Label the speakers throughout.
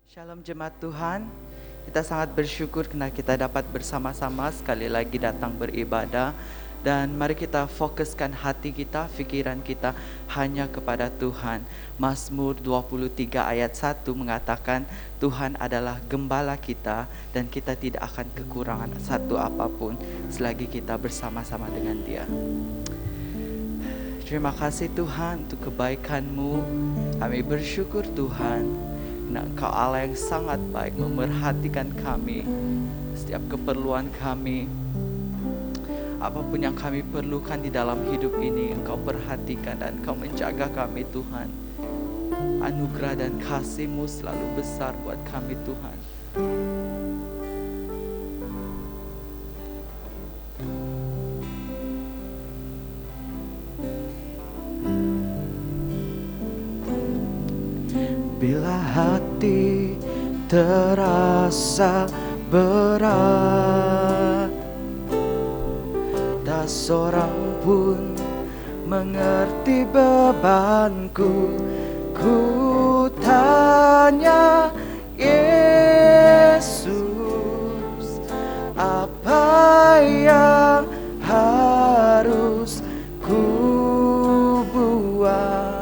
Speaker 1: Shalom jemaat Tuhan, kita sangat bersyukur karena kita dapat bersama-sama sekali lagi datang beribadah. Dan mari kita fokuskan hati kita, pikiran kita hanya kepada Tuhan. Mazmur 23 ayat 1 mengatakan Tuhan adalah gembala kita dan kita tidak akan kekurangan satu apapun selagi kita bersama-sama dengan Dia. Terima kasih Tuhan untuk kebaikan-Mu. Kami bersyukur Tuhan, karena Engkau Allah yang sangat baik, memerhatikan kami, setiap keperluan kami. Apapun yang kami perlukan di dalam hidup ini, Engkau perhatikan dan Engkau menjaga kami Tuhan. Anugerah dan kasih-Mu selalu besar buat kami Tuhan. Bila hati terasa berat, tak seorang pun mengerti bebanku. Ku tanya Yesus, apa yang harus ku buat?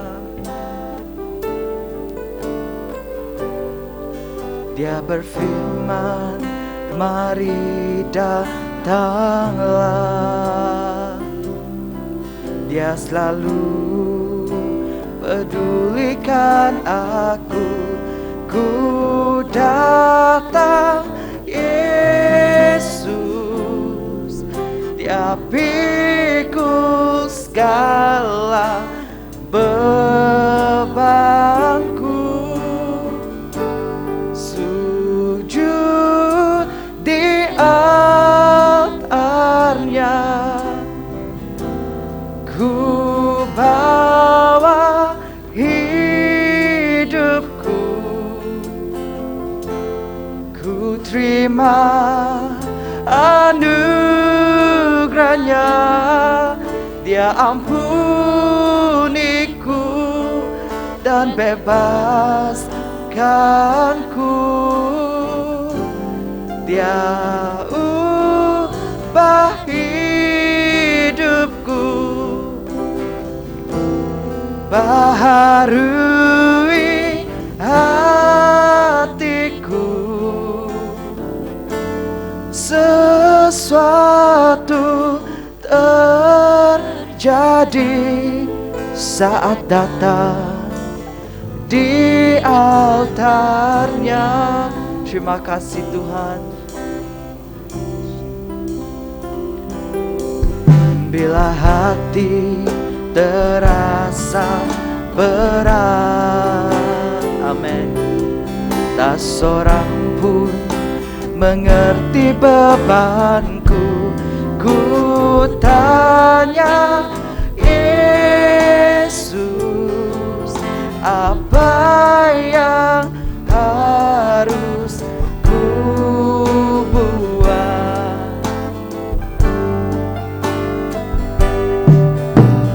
Speaker 1: Dia berfirman, mari datanglah. Dia selalu pedulikan aku. Ku datang Yesus, Dia pikul segala bebanku. Sujud di altarnya, ku bawa hidupku. Ku terima anugerahnya, Dia ampuniku dan bebaskanku. Dia ubah hidupku, baharui hatiku. Sesuatu terjadi saat datang di altarnya. Terima kasih Tuhan. Bila hati terasa berat, amin, tak seorang pun mengerti bebanku. Ku tanya Yesus, apa yang harus ku buat?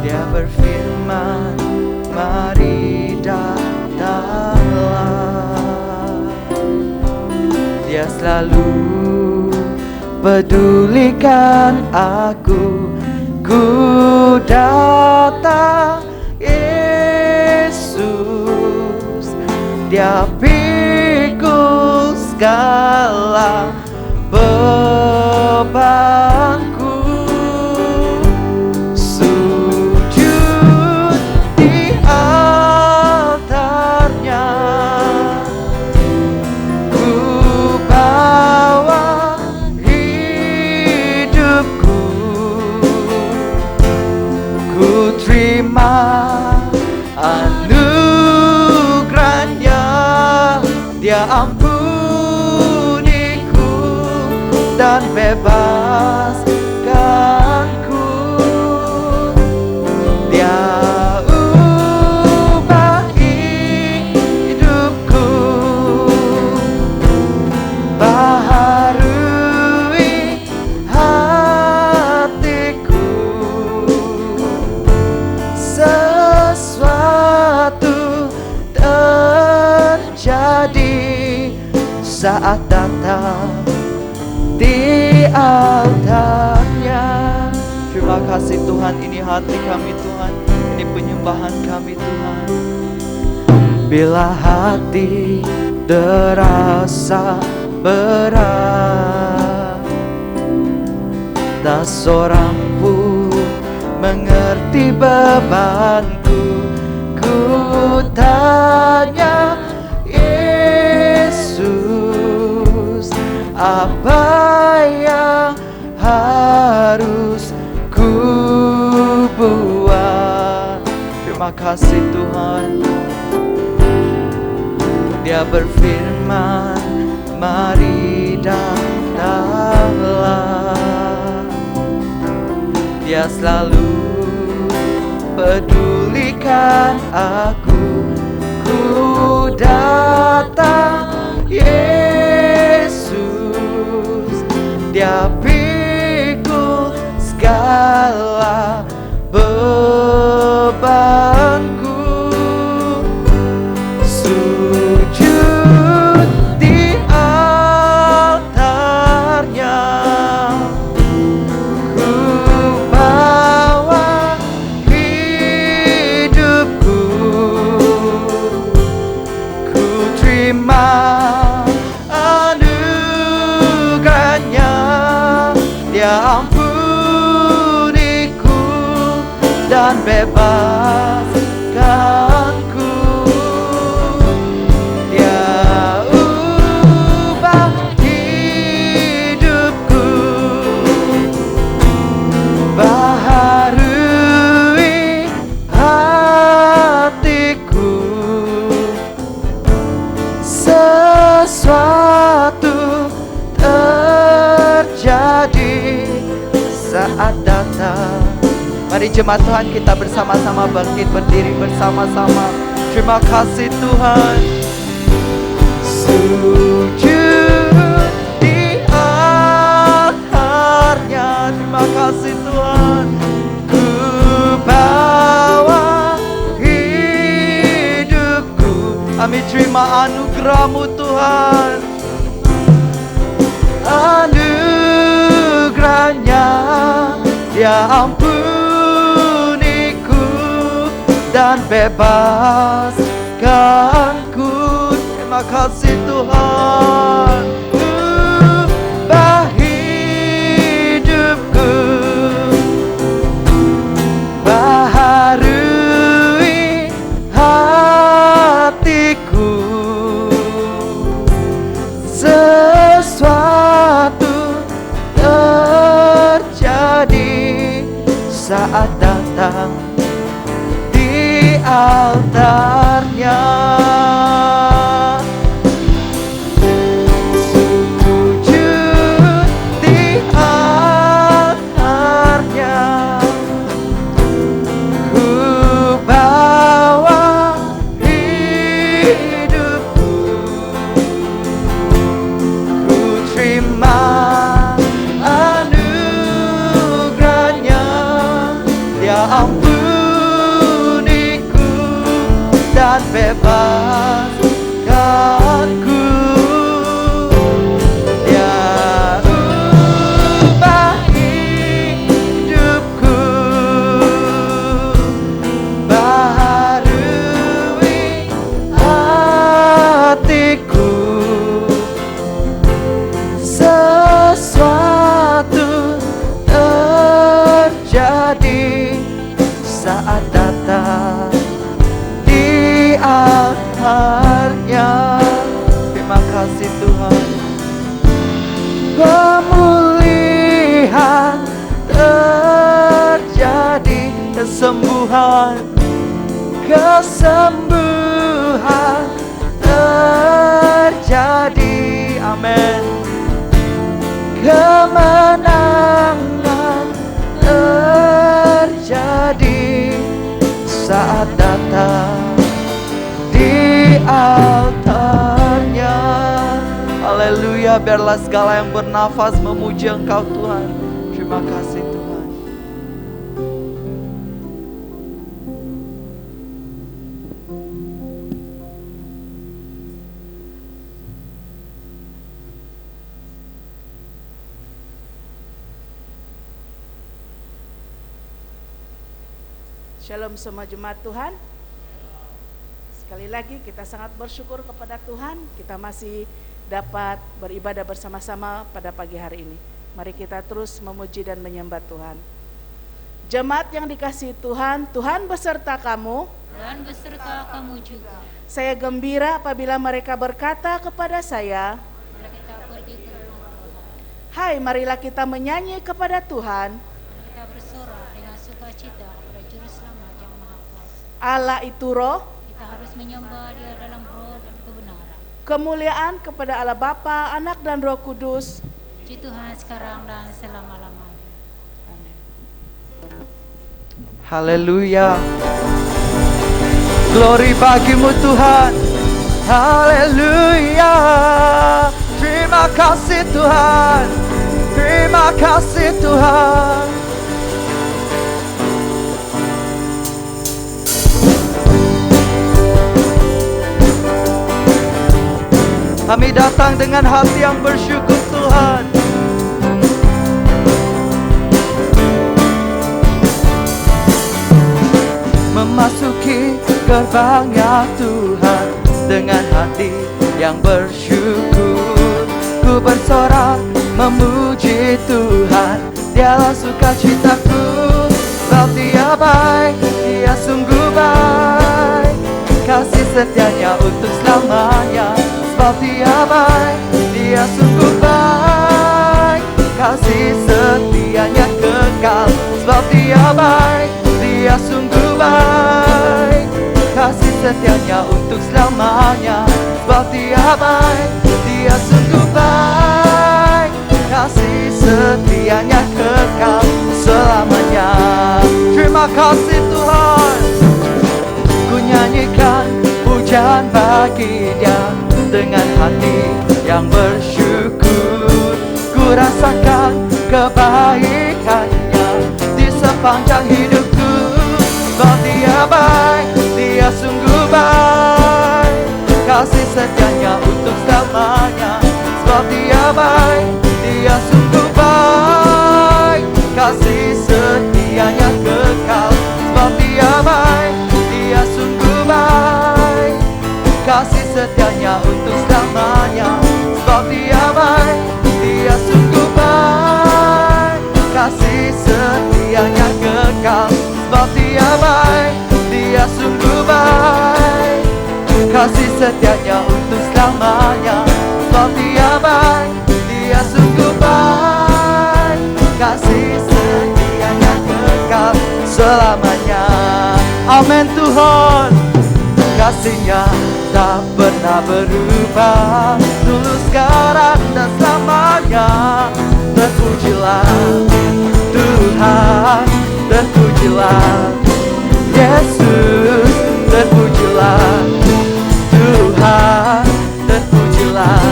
Speaker 1: Dia berfirman, mari datanglah. Dia selalu pedulikan aku. Ku datang Yesus, Dia pikul segala bebanku. Sujud di altarnya, ku bawa hidupku. Ku terima anugerahnya, Dia ampuniku dan bebaskanku. Dia ubah hidupku, baharui hatiku. Sesuatu terjadi saat datang di altarnya. Terima kasih Tuhan, ini hati kami Tuhan, ini penyembahan kami Tuhan. Bila hati terasa berat, tak seorang pun mengerti bebanku. Ku tanya Yesus, apa yang harus ku buat? Terima kasih Tuhan. Dia berfirman, mari datanglah. Dia selalu pedulikan aku. Ku datang Yesus, Dia pikul segala bebanku. Sujud di altarnya, ku bawa hidupku. Ku terima anugerahnya, Dia ampuniku dan bebaskanku. Dia ubah hidupku, baharui hatiku. Sesuatu terjadi saat datang. Mari jemaat Tuhan, kita bersama-sama bangkit berdiri bersama-sama. Terima kasih Tuhan. Sujud di altarnya. Terima kasih Tuhan. Ku bawa hidupku. Kami terima anugerah-Mu Tuhan. Anugerahnya, Dia ampuniku dan bebaskanku. Terima kasih Tuhan. Ubah hidupku, baharui hatiku. Sesuatu terjadi saat datang di altarnya. Sujud di altarnya, ku bawa hidupku. Ku terima anugerahnya, Dia ampuniku dan bebaskanku. Dia ubah hidupku, baharui hatiku. Sesuatu terjadi saat datang di altarnya. Terima kasih Tuhan. Pemulihan terjadi, kesembuhan terjadi. Amin. Kemenangan terjadi saat datang di altarnya. Haleluya, biarlah segala yang bernafas memuji Engkau Tuhan. Terima kasih Tuhan.
Speaker 2: Shalom semua jemaat Tuhan. Sekali lagi kita sangat bersyukur kepada Tuhan, kita masih dapat beribadah bersama-sama pada pagi hari ini. Mari kita terus memuji dan menyembah Tuhan. Jemaat yang dikasihi Tuhan, Tuhan beserta kamu.
Speaker 3: Dan beserta kamu juga.
Speaker 2: Saya gembira apabila mereka berkata kepada saya,
Speaker 3: Bila kita pergi ke rumah Tuhan,
Speaker 2: hai, marilah kita menyanyi kepada Tuhan.
Speaker 3: kita bersorak dengan sukacita kepada Juru Selamat yang Maha Kuasa.
Speaker 2: Allah itu roh,
Speaker 3: Kita harus menyembah Dia dalam roh dan kebenaran.
Speaker 2: kemuliaan kepada Allah Bapa, Anak dan Roh Kudus.
Speaker 3: Puji Tuhan sekarang dan selama-lamanya.
Speaker 2: Amin.
Speaker 1: Haleluya. Glory bagimu Tuhan. Haleluya. Terima kasih Tuhan. Terima kasih Tuhan. Kami datang dengan hati yang bersyukur Tuhan. Memasuki gerbangnya Tuhan dengan hati yang bersyukur, ku bersorak memuji Tuhan. Dialah sukacitaku, sebab Dia baik, Dia sungguh baik. Kasih setianya untuk selamanya, sebab Dia baik, Dia sungguh baik. Kasih setianya kekal, sebab Dia baik, Dia sungguh baik. Kasih setianya untuk selamanya, sebab Dia baik, Dia sungguh baik. Kasih setianya kekal selamanya. Terima kasih Tuhan. Ku nyanyikan pujian bagi Dia dengan hati yang bersyukur. Ku rasakan kebaikannya di sepanjang hidupku. Sebab Dia baik, Dia sungguh baik. Kasih setianya untuk selamanya, sebab Dia baik, Dia sungguh baik. Kasih setianya kekal, sebab Dia baik, Dia sungguh baik. Kasih setianya untuk selamanya, sebab Dia baik, Dia sungguh baik. Kasih setianya kekal, sebab Dia baik, Dia sungguh baik. Kasih setianya untuk selamanya, sebab Dia baik, Dia sungguh baik. Kasih setianya kekal selamanya. Amin Tuhan. Kasih-Nya tak pernah berubah, dulu, sekarang, dan selamanya. Terpujilah Tuhan, terpujilah Yesus, terpujilah Tuhan, terpujilah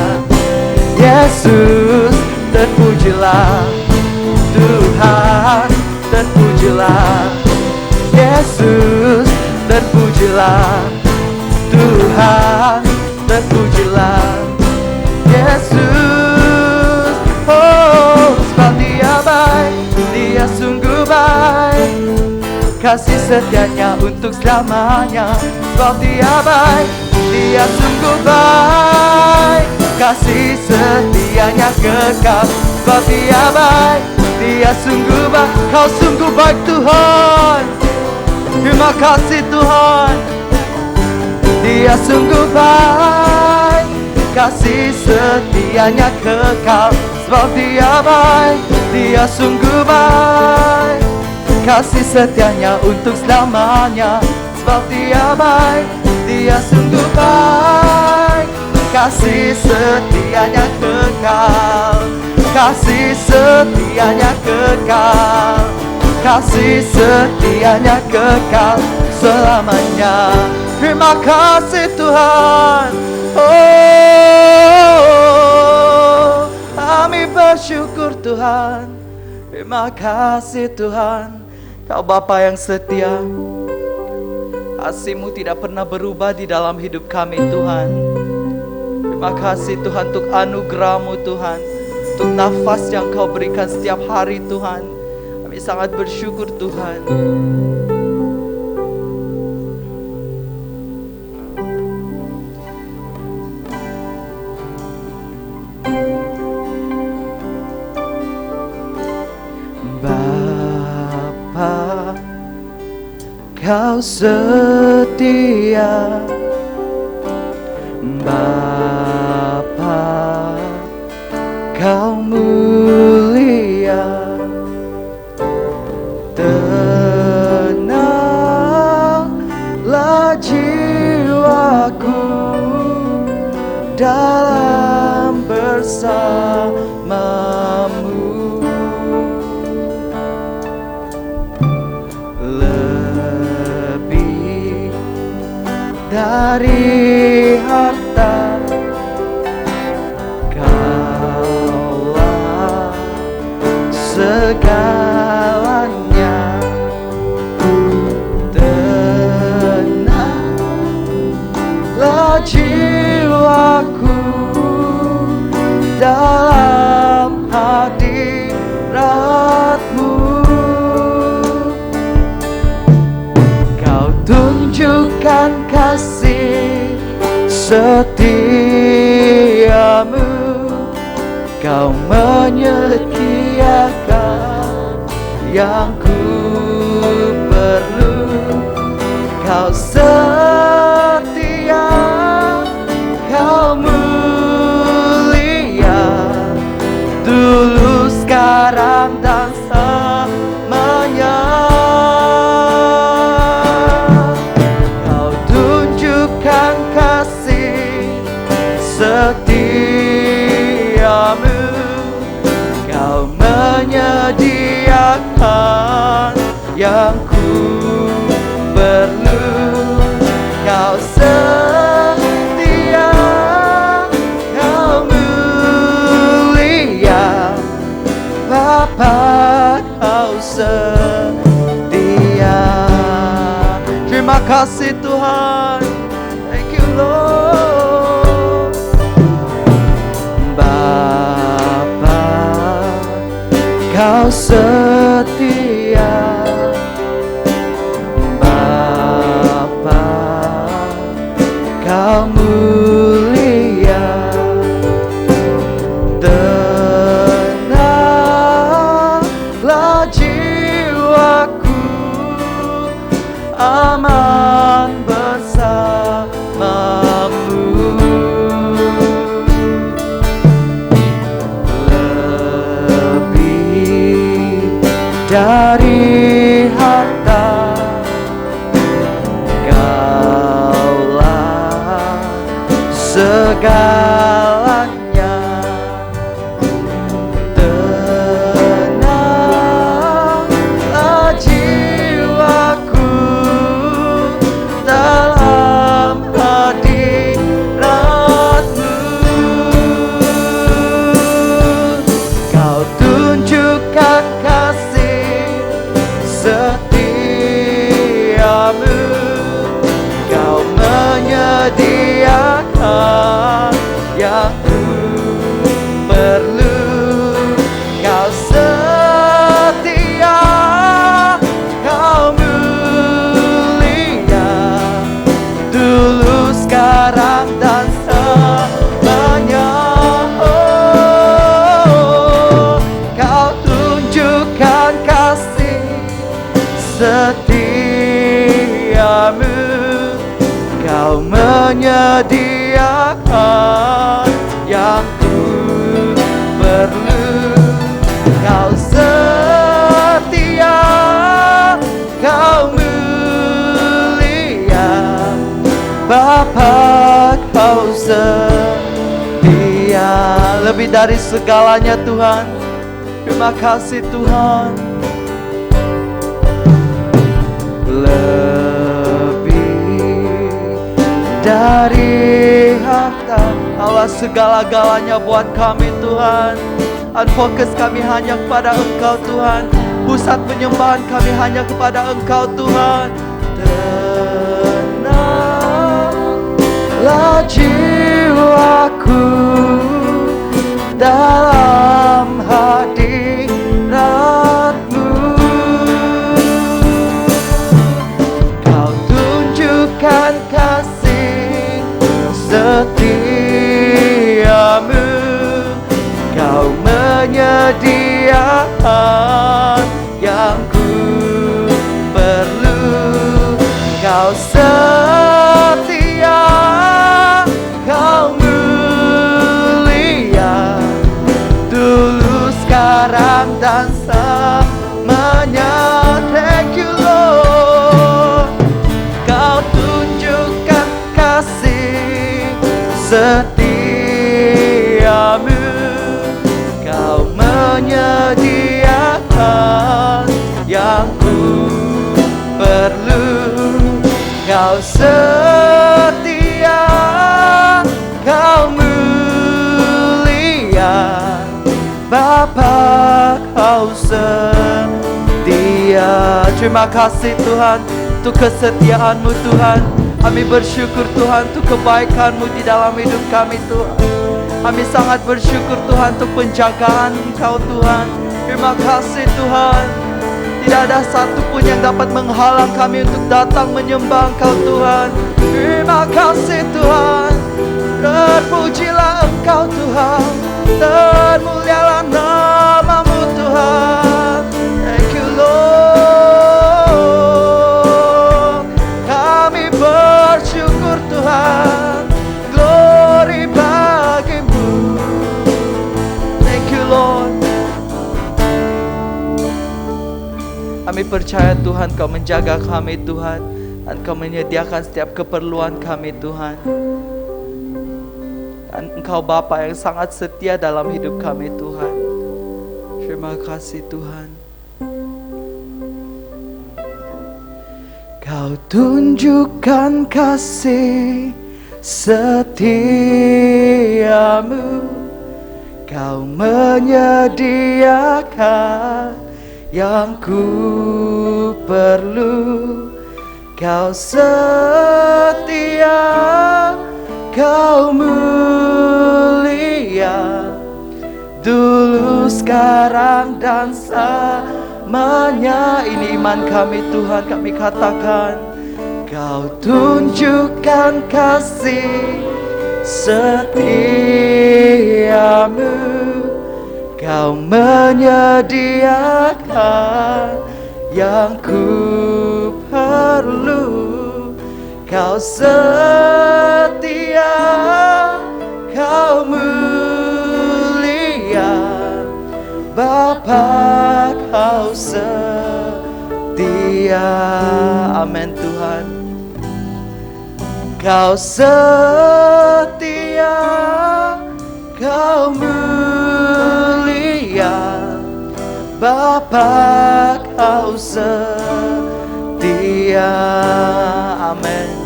Speaker 1: Yesus, terpujilah Tuhan, terpujilah Yesus, terpujilah Tuhan, terpujilah Yesus. Oh, sebab Dia baik, Dia sungguh baik. Kasih setianya untuk selamanya, sebab Dia baik, Dia sungguh baik. Kasih setianya kekal, sebab Dia baik, Dia sungguh baik. Kau sungguh baik Tuhan. Terima kasih Tuhan. Dia sungguh baik. Kasih setianya kekal, sebab Dia baik, Dia sungguh baik. Kasih setianya untuk selamanya, sebab Dia baik, Dia sungguh baik. Kasih setianya kekal, kasih setianya kekal, kasih setianya kekal selamanya. Terima kasih Tuhan. Oh, kami bersyukur Tuhan. Terima kasih Tuhan. Kau Bapa yang setia. Kasih-Mu tidak pernah berubah di dalam hidup kami Tuhan. Terima kasih Tuhan untuk anugerah-Mu Tuhan, untuk nafas yang Kau berikan setiap hari Tuhan. Kami sangat bersyukur Tuhan. Kau setia, Bapa, Kau mulia. Tenanglah jiwaku dalam bersamamu. Lebih dari harta, Kaulah segalanya. Tenanglah jiwaku dalam hadirat-Mu. Kau tunjukkan kasih setiamu, Kau menyediakan yang ku perlu. Kau setia, Kau mulia, dulu, sekarang, dan selamanya. Kau tunjukkan kasih setiamu, Kau menyediakan yang ku perlu. Kau setia, Kau mulia, Bapa, Kau setia. Terima kasih Tuhan. Thank you Lord. Bapa, Kau setia, Bapa, Kau mulia. Tenanglah jiwaku, aman bersamamu. Lebih dari harta, Kaulah segalanya. Tenanglah jiwaku dalam hadirat-Mu. Kau tunjukkan kasih setiamu, Kau menyediakan yang ku perlu. Kau setia, Kau mulia, dulu, sekarang, dan selamanya. Oh, Kau tunjukkan kasih setiamu, Kau menyediakan yang ku perlu. Kau setia, Kau mulia, Bapa, Kau setia. Lebih dari segalanya Tuhan. Terima kasih Tuhan. Lebih dari harta, Allah segala-galanya buat kami Tuhan. Unfocus kami hanya kepada Engkau Tuhan. Pusat penyembahan kami hanya kepada Engkau Tuhan. Tenanglah jiwaku dalam hadirat-Mu. Kau tunjukkan kasih setiamu, Kau menyediakan yang ku perlu. dan selamanya. Thank you Lord, Kau tunjukkan kasih setiamu, Kau menyediakan yang ku perlu. Kau setia, Kau mulia, Bapa Kau setia. Terima kasih Tuhan untuk kesetiaan-Mu Tuhan. Kami bersyukur Tuhan untuk kebaikan-Mu di dalam hidup kami Tuhan. Kami sangat bersyukur Tuhan untuk penjagaan Engkau Tuhan. Terima kasih Tuhan. Tidak ada satupun yang dapat menghalang kami untuk datang menyembah Engkau Tuhan. Terima kasih Tuhan. Terpujilah Engkau Tuhan, termulialah nama-Mu Tuhan. Thank you Lord. Kami bersyukur Tuhan. Glory bagi-Mu. Thank you Lord. Kami percaya Tuhan Kau menjaga kami Tuhan, dan Kau menyediakan setiap keperluan kami Tuhan. Dan Engkau Bapa yang sangat setia dalam hidup kami Tuhan. Terima kasih Tuhan. Kau tunjukkan kasih setiamu, Kau menyediakan yang ku perlu. Kau setia, Kau mulia, dulu, sekarang, dan selamanya. Ini iman kami Tuhan, kami katakan Kau tunjukkan kasih setiamu, Kau menyediakan yang ku perlu. Kau setia, Kau mulia, Bapa Kau setia. Amin Tuhan. Kau setia, Kau mulia, Bapa Kau setia. Amin.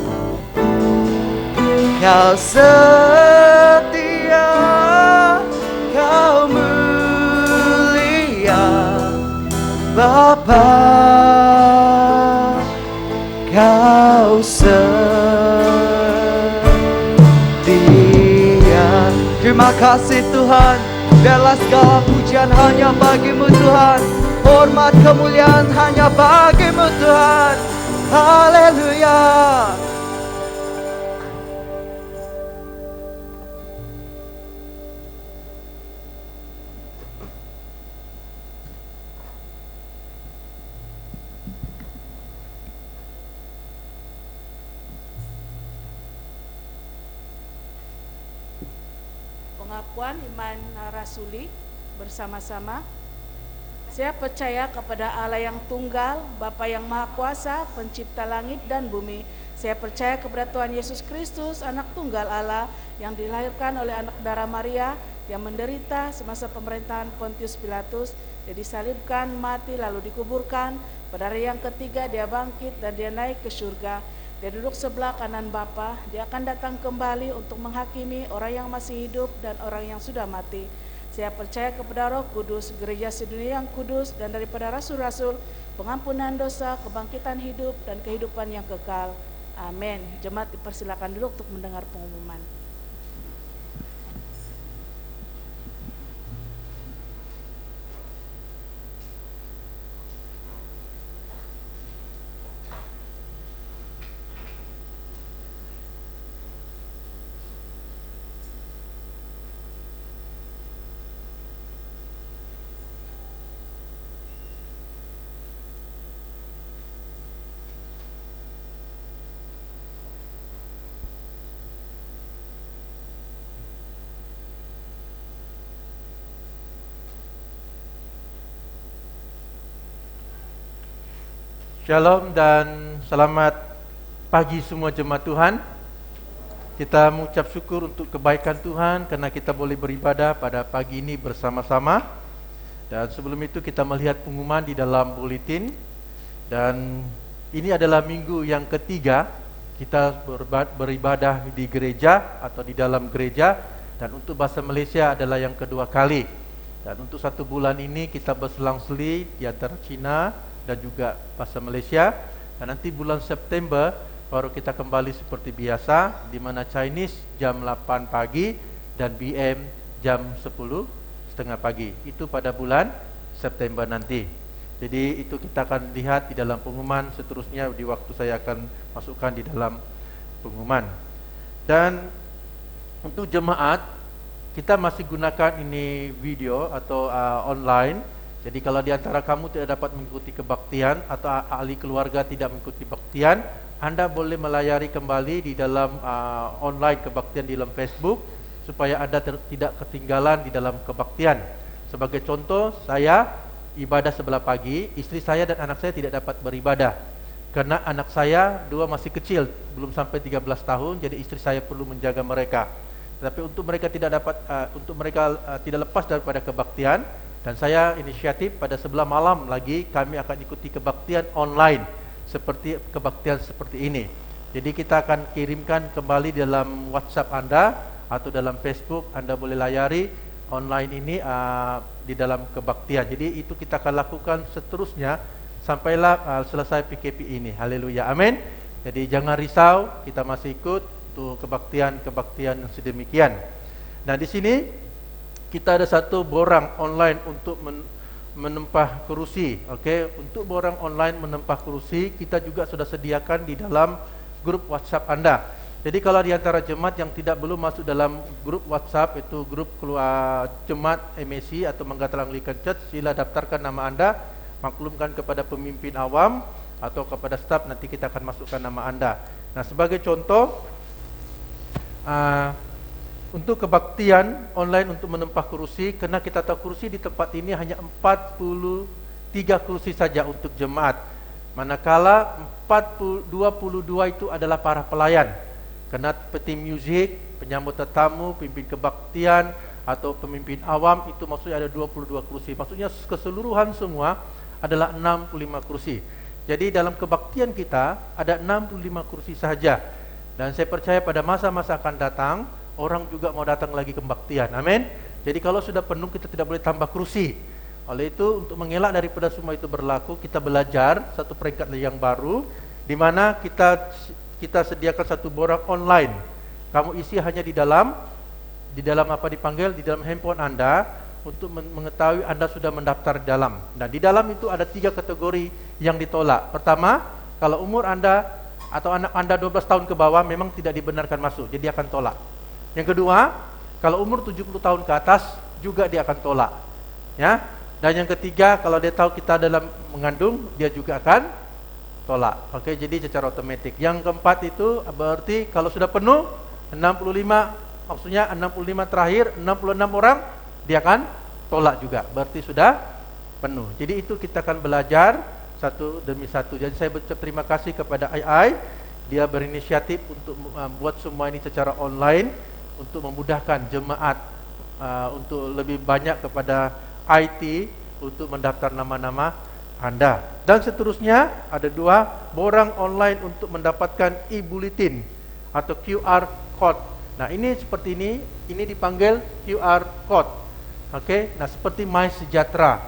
Speaker 1: Kau setia, Kau mulia, Bapa Kau setia. Terima kasih Tuhan. Biarlah segala pujian hanya bagi-Mu Tuhan, hormat kemuliaan hanya bagi-Mu Tuhan. Haleluya.
Speaker 2: Pengakuan iman rasuli bersama-sama. Saya percaya kepada Allah yang tunggal, Bapa yang Maha Kuasa, pencipta langit dan bumi. Saya percaya kepada Tuhan Yesus Kristus, anak tunggal Allah, yang dilahirkan oleh anak darah Maria, yang menderita semasa pemerintahan Pontius Pilatus, dia disalibkan, mati, lalu dikuburkan. Pada hari yang ketiga dia bangkit dan dia naik ke surga. Dia duduk sebelah kanan Bapa. Dia akan datang kembali untuk menghakimi orang yang masih hidup dan orang yang sudah mati. Saya percaya kepada Roh Kudus, gereja sedunia yang kudus, dan daripada rasul-rasul, pengampunan dosa, kebangkitan hidup, dan kehidupan yang kekal. Amin. Jemaat dipersilakan dulu untuk mendengar pengumuman.
Speaker 4: Shalom dan selamat pagi semua jemaat Tuhan. Kita mengucap syukur untuk kebaikan Tuhan karena kita boleh beribadah pada pagi ini bersama-sama. Dan sebelum itu kita melihat pengumuman di dalam buletin. Dan ini adalah minggu yang ketiga kita beribadah di gereja atau di dalam gereja. Dan untuk bahasa Malaysia adalah yang kedua kali. Dan untuk 1 bulan ini kita berselang-seli di antara Cina dan juga bahasa Malaysia. Dan nanti bulan September baru kita kembali seperti biasa, di mana Chinese jam 8 pagi dan BM jam 10:30 pagi. Itu pada bulan September nanti. Jadi itu kita akan lihat di dalam pengumuman seterusnya, di waktu saya akan masukkan di dalam pengumuman. Dan untuk jemaat kita masih gunakan ini video atau online. Jadi kalau di antara kamu tidak dapat mengikuti kebaktian atau ahli keluarga tidak mengikuti kebaktian, Anda boleh melayari kembali di dalam online kebaktian di dalam Facebook supaya Anda tidak ketinggalan di dalam kebaktian. Sebagai contoh, saya ibadah sebelah pagi, istri saya dan anak saya tidak dapat beribadah karena anak saya 2 masih kecil, belum sampai 13 tahun, jadi istri saya perlu menjaga mereka. Tetapi untuk mereka tidak tidak lepas daripada kebaktian, dan saya inisiatif pada sebelah malam lagi kami akan ikuti kebaktian online seperti kebaktian seperti ini. Jadi kita akan kirimkan kembali dalam WhatsApp Anda atau dalam Facebook, Anda boleh layari online ini di dalam kebaktian. Jadi itu kita akan lakukan seterusnya sampailah selesai PKP ini. Haleluya, amin. Jadi jangan risau, kita masih ikut untuk kebaktian yang sedemikian. Nah di sini kita ada satu borang online untuk menempah kerusi. Okey, untuk borang online menempah kerusi kita juga sudah sediakan di dalam grup WhatsApp Anda. Jadi kalau di antara jemaat yang belum masuk dalam grup WhatsApp, itu grup jemaat MAC atau Manggatal Anglican Church, sila daftarkan nama Anda, maklumkan kepada pemimpin awam atau kepada staf, nanti kita akan masukkan nama Anda. Nah, sebagai contoh untuk kebaktian online untuk menempah kerusi, kerana kita tahu kerusi di tempat ini hanya 43 kerusi saja untuk jemaat. Manakala 22 itu adalah para pelayan. Kerana peti muzik, penyambut tetamu, pimpin kebaktian atau pemimpin awam, itu maksudnya ada 22 kerusi. Maksudnya keseluruhan semua adalah 65 kerusi. Jadi dalam kebaktian kita ada 65 kerusi sahaja. Dan saya percaya pada masa-masa akan datang orang juga mau datang lagi kebaktian. Amin. Jadi kalau sudah penuh kita tidak boleh tambah kerusi. Oleh itu untuk mengelak daripada semua itu berlaku, kita belajar satu peringkat yang baru di mana kita sediakan satu borang online. Kamu isi hanya di dalam apa dipanggil di dalam handphone Anda untuk mengetahui Anda sudah mendaftar di dalam. Dan di dalam itu ada 3 kategori yang ditolak. Pertama, kalau umur Anda atau anak Anda 12 tahun ke bawah memang tidak dibenarkan masuk, jadi akan tolak. Yang kedua, kalau umur 70 tahun ke atas juga dia akan tolak. Ya. Dan yang ketiga, kalau dia tahu kita dalam mengandung, dia juga akan tolak. Oke, jadi secara otomatis. Yang keempat itu berarti kalau sudah penuh 65, maksudnya 65 terakhir 66 orang dia akan tolak juga. Berarti sudah penuh. Jadi itu kita akan belajar satu demi satu. Jadi saya berucap terima kasih kepada AI, dia berinisiatif untuk buat semua ini secara online untuk memudahkan jemaat untuk lebih banyak kepada IT untuk mendaftar nama-nama Anda. Dan seterusnya ada 2 borang online untuk mendapatkan e-bulletin atau QR code. Nah, ini seperti ini dipanggil QR code. Okey, nah seperti My Sejahtera.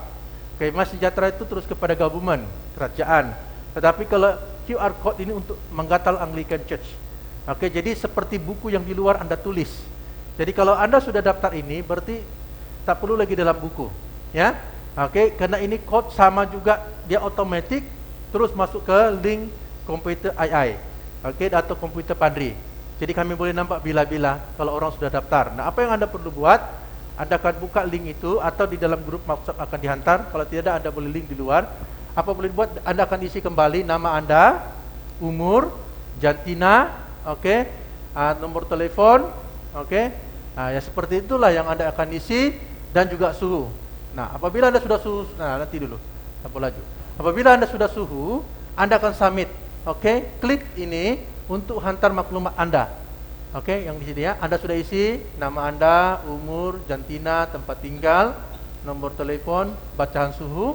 Speaker 4: Okey, My Sejahtera itu terus kepada government, kerajaan. Tetapi kalau QR code ini untuk Manggatal Anglican Church. Okey, jadi seperti buku yang di luar Anda tulis. Jadi kalau Anda sudah daftar ini berarti tak perlu lagi dalam buku, ya. Okey, karena ini kod sama juga, dia otomatik terus masuk ke link komputer AI. Okey, atau komputer Padri. Jadi kami boleh nampak bila-bila kalau orang sudah daftar. Nah, apa yang Anda perlu buat? Anda akan buka link itu atau di dalam grup WhatsApp akan dihantar. Kalau tidak, Anda boleh link di luar. Apa boleh buat? Anda akan isi kembali nama Anda, umur, jantina, okey, nomor telefon, okey. Ya seperti itulah yang Anda akan isi dan juga suhu. Nah, apabila Anda sudah suhu, nanti dulu, apa laju. Apabila Anda sudah suhu, Anda akan submit. Oke, klik ini untuk hantar maklumat Anda. Oke, yang di sini ya, Anda sudah isi nama Anda, umur, jantina, tempat tinggal, nomor telepon, bacaan suhu.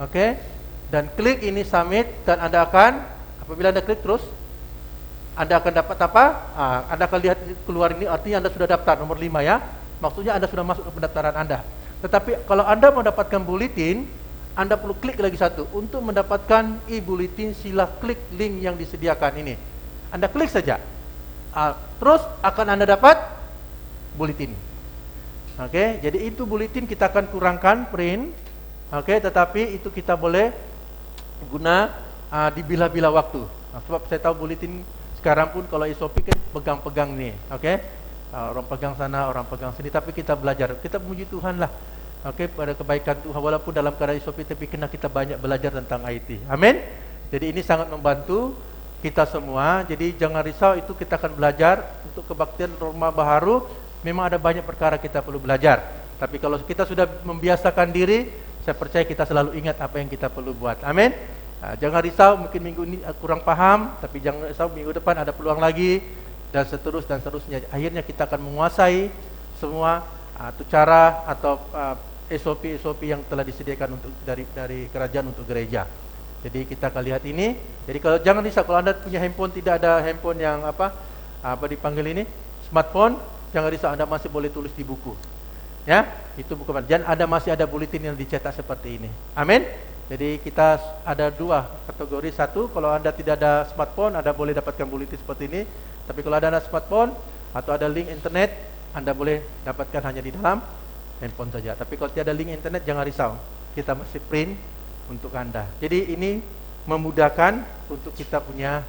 Speaker 4: Oke, dan klik ini submit, dan Anda akan, apabila Anda klik terus, Anda akan dapat apa? Anda akan lihat keluar ini, artinya Anda sudah daftar nomor 5 ya. Maksudnya Anda sudah masuk ke pendaftaran Anda. Tetapi kalau Anda mau dapatkan bulletin, Anda perlu klik lagi satu. Untuk mendapatkan e-bulletin, sila klik link yang disediakan ini. Anda klik saja. Terus akan Anda dapat bulletin. Oke, jadi itu bulletin kita akan kurangkan print. Oke, tetapi itu kita boleh guna di bila-bila waktu. Sebab saya tahu bulletin sekarang pun kalau SOP kan pegang-pegang nih. Oke, orang pegang sana, orang pegang sini. Tapi kita belajar, kita memuji Tuhan lah. Oke, pada kebaikan Tuhan walaupun dalam keadaan SOP, tapi kena kita banyak belajar tentang IT. Amin. Jadi ini sangat membantu kita semua. Jadi jangan risau, itu kita akan belajar untuk kebaktian rumah baharu. Memang ada banyak perkara kita perlu belajar. Tapi kalau kita sudah membiasakan diri, saya percaya kita selalu ingat apa yang kita perlu buat. Amin. Jangan risau, mungkin minggu ini kurang paham, tapi jangan risau, minggu depan ada peluang lagi, dan seterusnya. Akhirnya kita akan menguasai semua cara atau SOP yang telah disediakan untuk dari kerajaan untuk gereja. Jadi kita akan lihat ini. Jadi kalau jangan risau, kalau Anda punya handphone, tidak ada handphone yang apa dipanggil ini, smartphone, jangan risau, Anda masih boleh tulis di buku. Ya, itu buku. Dan Anda masih ada bulletin yang dicetak seperti ini. Amin. Jadi kita ada dua kategori. Satu, kalau Anda tidak ada smartphone, Anda boleh dapatkan bulletin seperti ini. Tapi kalau ada smartphone atau ada link internet, Anda boleh dapatkan hanya di dalam handphone saja. Tapi kalau tidak ada link internet, jangan risau, kita masih print untuk Anda. Jadi ini memudahkan untuk kita punya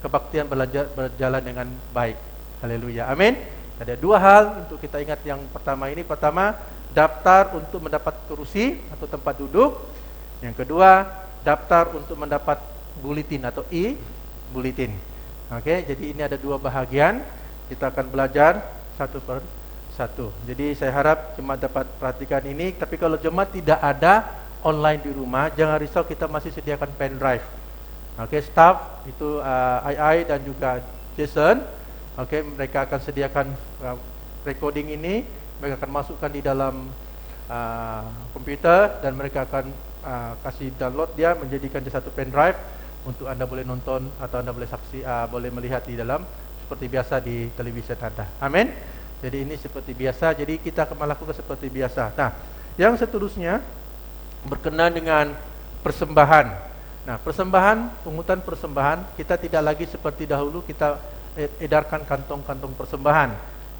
Speaker 4: kebaktian berjalan dengan baik. Haleluya, amin. Ada dua hal untuk kita ingat. Yang pertama, daftar untuk mendapat kursi atau tempat duduk. Yang kedua, daftar untuk mendapat bulletin atau e-bulletin. Oke, jadi ini ada dua bahagian. Kita akan belajar satu per satu. Jadi saya harap jemaat dapat perhatikan ini. Tapi kalau jemaat tidak ada online di rumah, jangan risau, kita masih sediakan pen drive. Oke, staff itu AI dan juga Jason. Oke, mereka akan sediakan recording ini. Mereka akan masukkan di dalam komputer, dan mereka akan kasih download dia, menjadikan dia satu pen drive untuk Anda boleh nonton atau Anda boleh saksi, boleh melihat di dalam seperti biasa di televisi Anda. Amin. Jadi ini seperti biasa. Jadi kita akan melakukan seperti biasa. Nah, yang seterusnya berkenaan dengan persembahan. Nah, persembahan, pungutan persembahan, kita tidak lagi seperti dahulu kita edarkan kantong-kantong persembahan.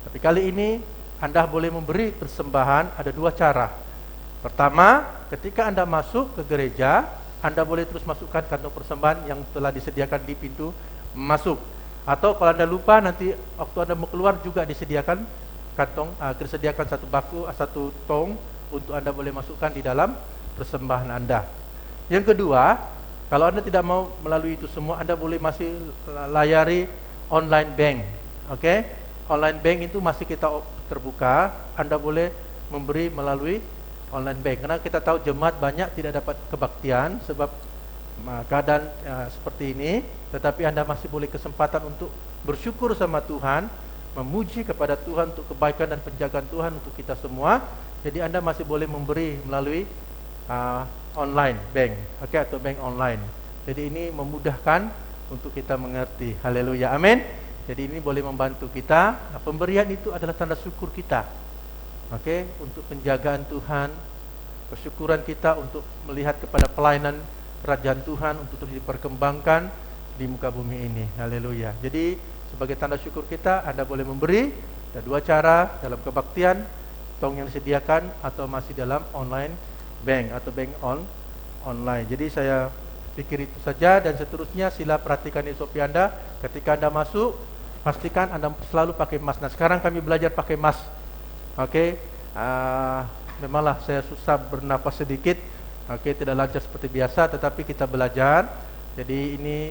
Speaker 4: Tapi kali ini Anda boleh memberi persembahan, ada dua cara. Pertama, ketika Anda masuk ke gereja, Anda boleh terus masukkan kantong persembahan yang telah disediakan di pintu masuk. Atau kalau Anda lupa, nanti waktu Anda mau keluar juga disediakan kantong, disediakan satu baku, satu tong untuk Anda boleh masukkan di dalam persembahan Anda. Yang kedua, kalau Anda tidak mau melalui itu semua, Anda boleh masih layari online bank. Oke? Online bank itu masih kita terbuka. Anda boleh memberi melalui online bank. Karena kita tahu jemaat banyak tidak dapat kebaktian sebab keadaan seperti ini. Tetapi Anda masih boleh kesempatan untuk bersyukur sama Tuhan, memuji kepada Tuhan untuk kebaikan dan penjagaan Tuhan untuk kita semua. Jadi Anda masih boleh memberi melalui online bank, oke, atau bank online. Jadi ini memudahkan untuk kita mengerti. Haleluya, amin. Jadi ini boleh membantu kita. Nah, pemberian itu adalah tanda syukur kita, oke, untuk penjagaan Tuhan, kesyukuran kita untuk melihat kepada pelayanan kerajaan Tuhan untuk terus diperkembangkan di muka bumi ini. Haleluya. Jadi sebagai tanda syukur kita, Anda boleh memberi. Ada dua cara dalam kebaktian, tong yang disediakan atau masih dalam online bank atau bank online. Jadi saya pikir itu saja, dan seterusnya sila perhatikan SOP Anda. Ketika Anda masuk, pastikan Anda selalu pakai mask. Nah, sekarang kami belajar pakai mask. Oke, memanglah saya susah bernapas sedikit. Oke, tidak lancar seperti biasa, tetapi kita belajar. Jadi ini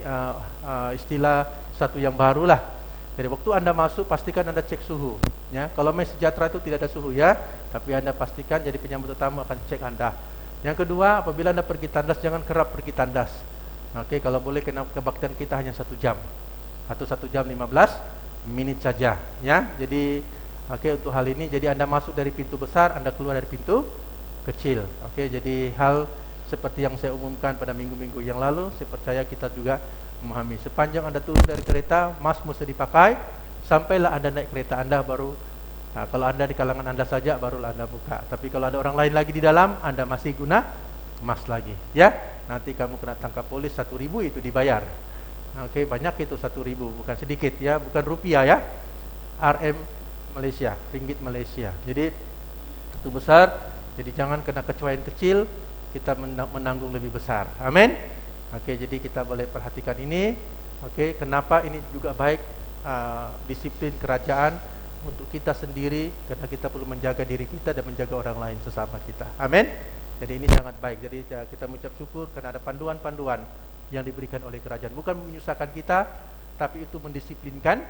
Speaker 4: istilah satu yang barulah. Jadi waktu Anda masuk, pastikan Anda cek suhu. Ya, kalau Mes Sejahtera itu tidak ada suhu ya, tapi Anda pastikan. Jadi penyambut tamu akan cek Anda. Yang kedua, apabila Anda pergi tandas, jangan kerap pergi tandas. Oke, kalau boleh kebaktian kita hanya 1 jam atau 1 jam 15 menit saja, ya. Jadi, untuk hal ini, jadi Anda masuk dari pintu besar, Anda keluar dari pintu kecil. Jadi hal seperti yang saya umumkan pada minggu-minggu yang lalu, saya percaya kita juga memahami. Sepanjang Anda turun dari kereta, mask mesti dipakai, sampailah Anda naik kereta Anda baru. Kalau Anda di kalangan Anda saja, barulah Anda buka. Tapi kalau ada orang lain lagi di dalam, Anda masih guna mask lagi, ya. Nanti kamu kena tangkap polis 1.000 itu dibayar. Banyak itu 1.000, bukan sedikit, ya, bukan rupiah, ya. RM Malaysia, ringgit Malaysia. Jadi itu besar. Jadi jangan kena kecuaian kecil, kita menanggung lebih besar. Amin. Jadi kita boleh perhatikan ini. Kenapa ini juga baik disiplin kerajaan untuk kita sendiri, karena kita perlu menjaga diri kita dan menjaga orang lain sesama kita. Amin. Jadi ini sangat baik. Jadi kita mengucap syukur karena ada panduan-panduan yang diberikan oleh kerajaan. Bukan menyusahkan kita, tapi itu mendisiplinkan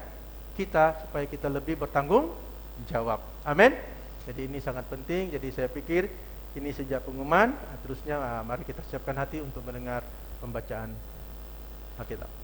Speaker 4: kita supaya kita lebih bertanggung jawab. Amin. Jadi ini sangat penting. Jadi saya pikir ini sejak pengumuman, terusnya mari kita siapkan hati untuk mendengar pembacaan Alkitab.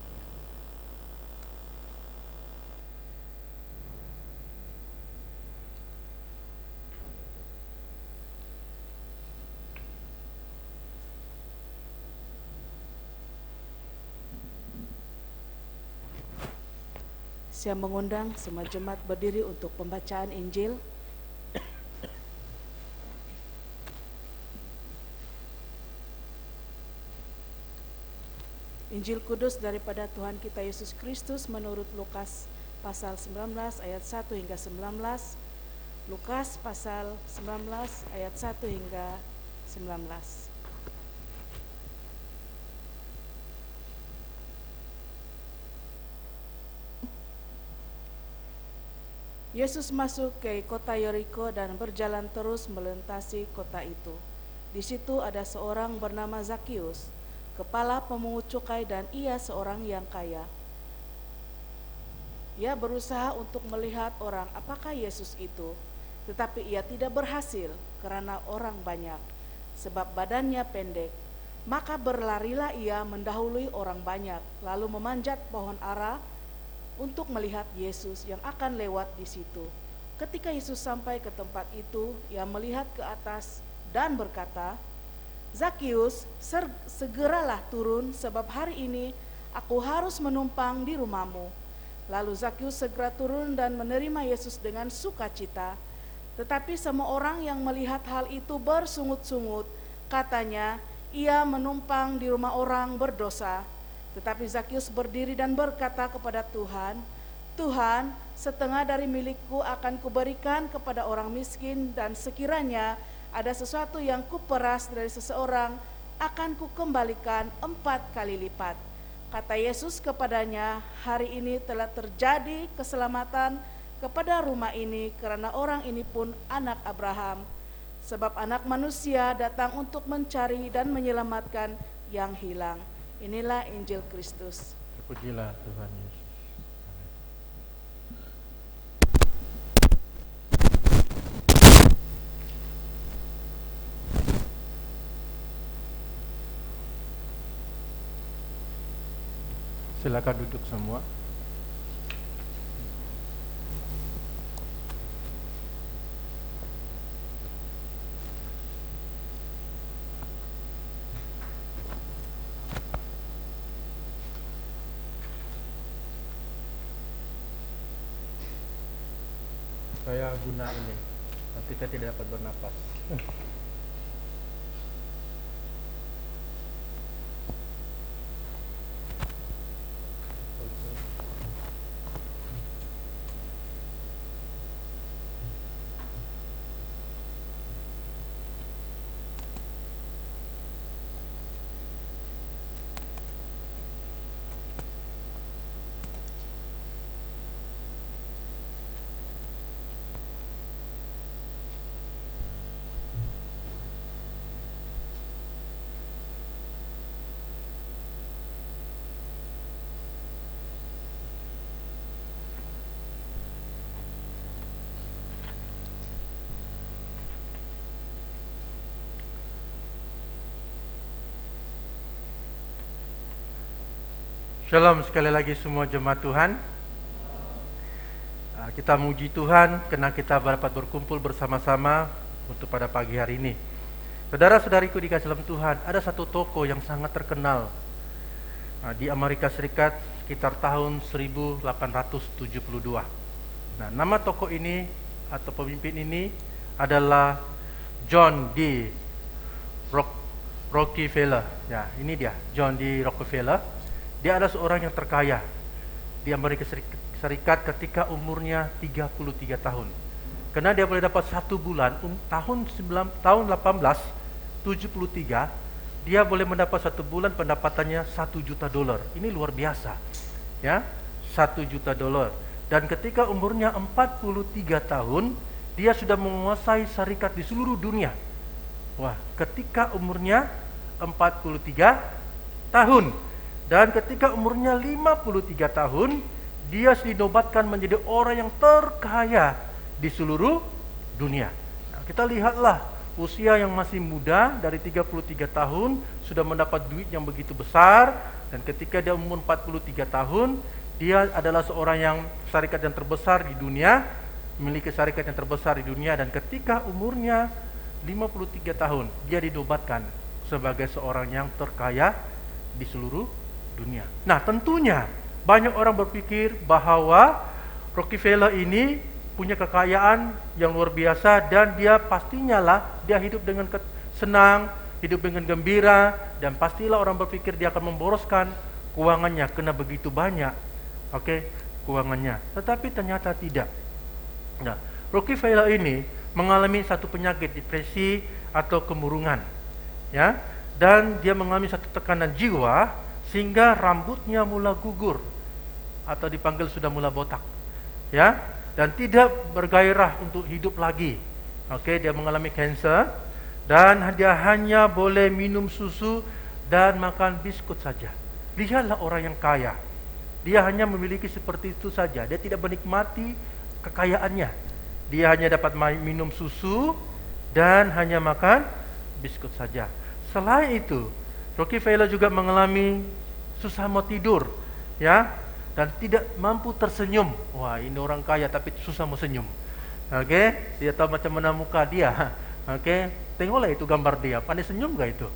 Speaker 2: Saya mengundang semua jemaat berdiri untuk pembacaan Injil. Injil Kudus daripada Tuhan kita Yesus Kristus menurut Lukas pasal 19 ayat 1 hingga 19. Lukas pasal 19 ayat 1 hingga 19. Yesus masuk ke kota Yeriko dan berjalan terus melintasi kota itu. Di situ ada seorang bernama Zakius, kepala pemungut cukai, dan ia seorang yang kaya. Ia berusaha untuk melihat orang apakah Yesus itu, tetapi ia tidak berhasil karena orang banyak, sebab badannya pendek. Maka berlarilah ia mendahului orang banyak, lalu memanjat pohon ara untuk melihat Yesus yang akan lewat di situ. Ketika Yesus sampai ke tempat itu, ia melihat ke atas dan berkata, "Zakius, segeralah turun, sebab hari ini aku harus menumpang di rumahmu." Lalu Zakius segera turun dan menerima Yesus dengan sukacita. Tetapi semua orang yang melihat hal itu bersungut-sungut, katanya, "Ia menumpang di rumah orang berdosa." Tetapi Zakius berdiri dan berkata kepada Tuhan, "Tuhan, setengah dari milikku akan kuberikan kepada orang miskin, dan sekiranya ada sesuatu yang kuperas dari seseorang, akan kukembalikan 4 kali lipat." Kata Yesus kepadanya, "Hari ini telah terjadi keselamatan kepada rumah ini, karena orang ini pun anak Abraham. Sebab Anak Manusia datang untuk mencari dan menyelamatkan yang hilang." Inilah Injil Kristus.
Speaker 4: Terpujilah Tuhan Yesus. Silakan duduk semua. Saya guna ini, nanti saya tidak dapat bernapas. Shalom sekali lagi semua jemaat Tuhan. Kita muji Tuhan karena kita dapat berkumpul bersama-sama untuk pada pagi hari ini. Saudara-saudariku dikasih dalam Tuhan, ada satu toko yang sangat terkenal di Amerika Serikat sekitar tahun 1872. Nah, nama toko ini atau pemimpin ini adalah John D. Rockefeller. Ya, ini dia, John D. Rockefeller. Dia adalah seorang yang terkaya di Amerika Serikat ketika umurnya 33 tahun. Karena dia boleh dapat satu bulan, tahun 1873, dia boleh mendapat satu bulan pendapatannya $1 juta. Ini luar biasa. Ya, $1 juta. Dan ketika umurnya 43 tahun, dia sudah menguasai syarikat di seluruh dunia. Wah, ketika umurnya 43 tahun. Dan ketika umurnya 53 tahun, dia dinobatkan menjadi orang yang terkaya di seluruh dunia. Nah, kita lihatlah usia yang masih muda dari 33 tahun sudah mendapat duit yang begitu besar, dan ketika dia umur 43 tahun, dia adalah seorang yang syarikat yang terbesar di dunia, memiliki syarikat yang terbesar di dunia, dan ketika umurnya 53 tahun, dia dinobatkan sebagai seorang yang terkaya di seluruh dunia. Nah, tentunya banyak orang berpikir bahwa Rockefeller ini punya kekayaan yang luar biasa dan dia pastinya lah dia hidup dengan senang, hidup dengan gembira, dan pastilah orang berpikir dia akan memboroskan keuangannya karena begitu banyak keuangannya. Tetapi ternyata tidak. Nah, Rockefeller ini mengalami satu penyakit depresi atau kemurungan, ya, dan dia mengalami satu tekanan jiwa sehingga rambutnya mula gugur atau dipanggil sudah mula botak, ya, dan tidak bergairah untuk hidup lagi. Dia mengalami kanker dan dia hanya boleh minum susu dan makan biskut saja. Lihatlah orang yang kaya, dia hanya memiliki seperti itu saja, dia tidak menikmati kekayaannya. Dia hanya dapat minum susu dan hanya makan biskut saja. Selain itu, Rockefeller juga mengalami susah mau tidur, ya, dan tidak mampu tersenyum. Wah, ini orang kaya tapi susah mau senyum. Dia tahu macam mana muka dia. Tengoklah itu gambar dia, pandai senyum gak itu?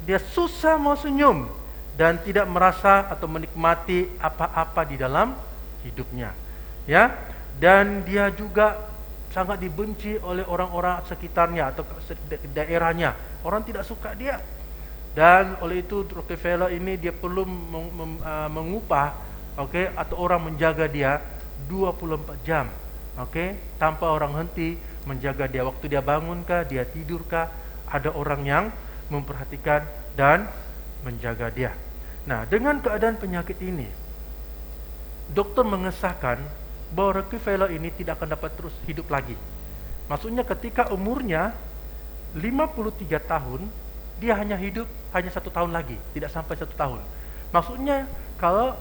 Speaker 4: Dia susah mau senyum dan tidak merasa atau menikmati apa-apa di dalam hidupnya, ya. Dan dia juga sangat dibenci oleh orang-orang sekitarnya atau daerahnya. Orang tidak suka dia. Dan oleh itu Rockefeller ini dia perlu mengupah atau orang menjaga dia 24 jam. Tanpa orang henti menjaga dia. Waktu dia bangunkah, dia tidurkah, ada orang yang memperhatikan dan menjaga dia. Nah, dengan keadaan penyakit ini, dokter mengesahkan bahwa Rockefeller ini tidak akan dapat terus hidup lagi. Maksudnya ketika umurnya 53 tahun, dia hanya hidup hanya 1 tahun lagi, tidak sampai 1 tahun. Maksudnya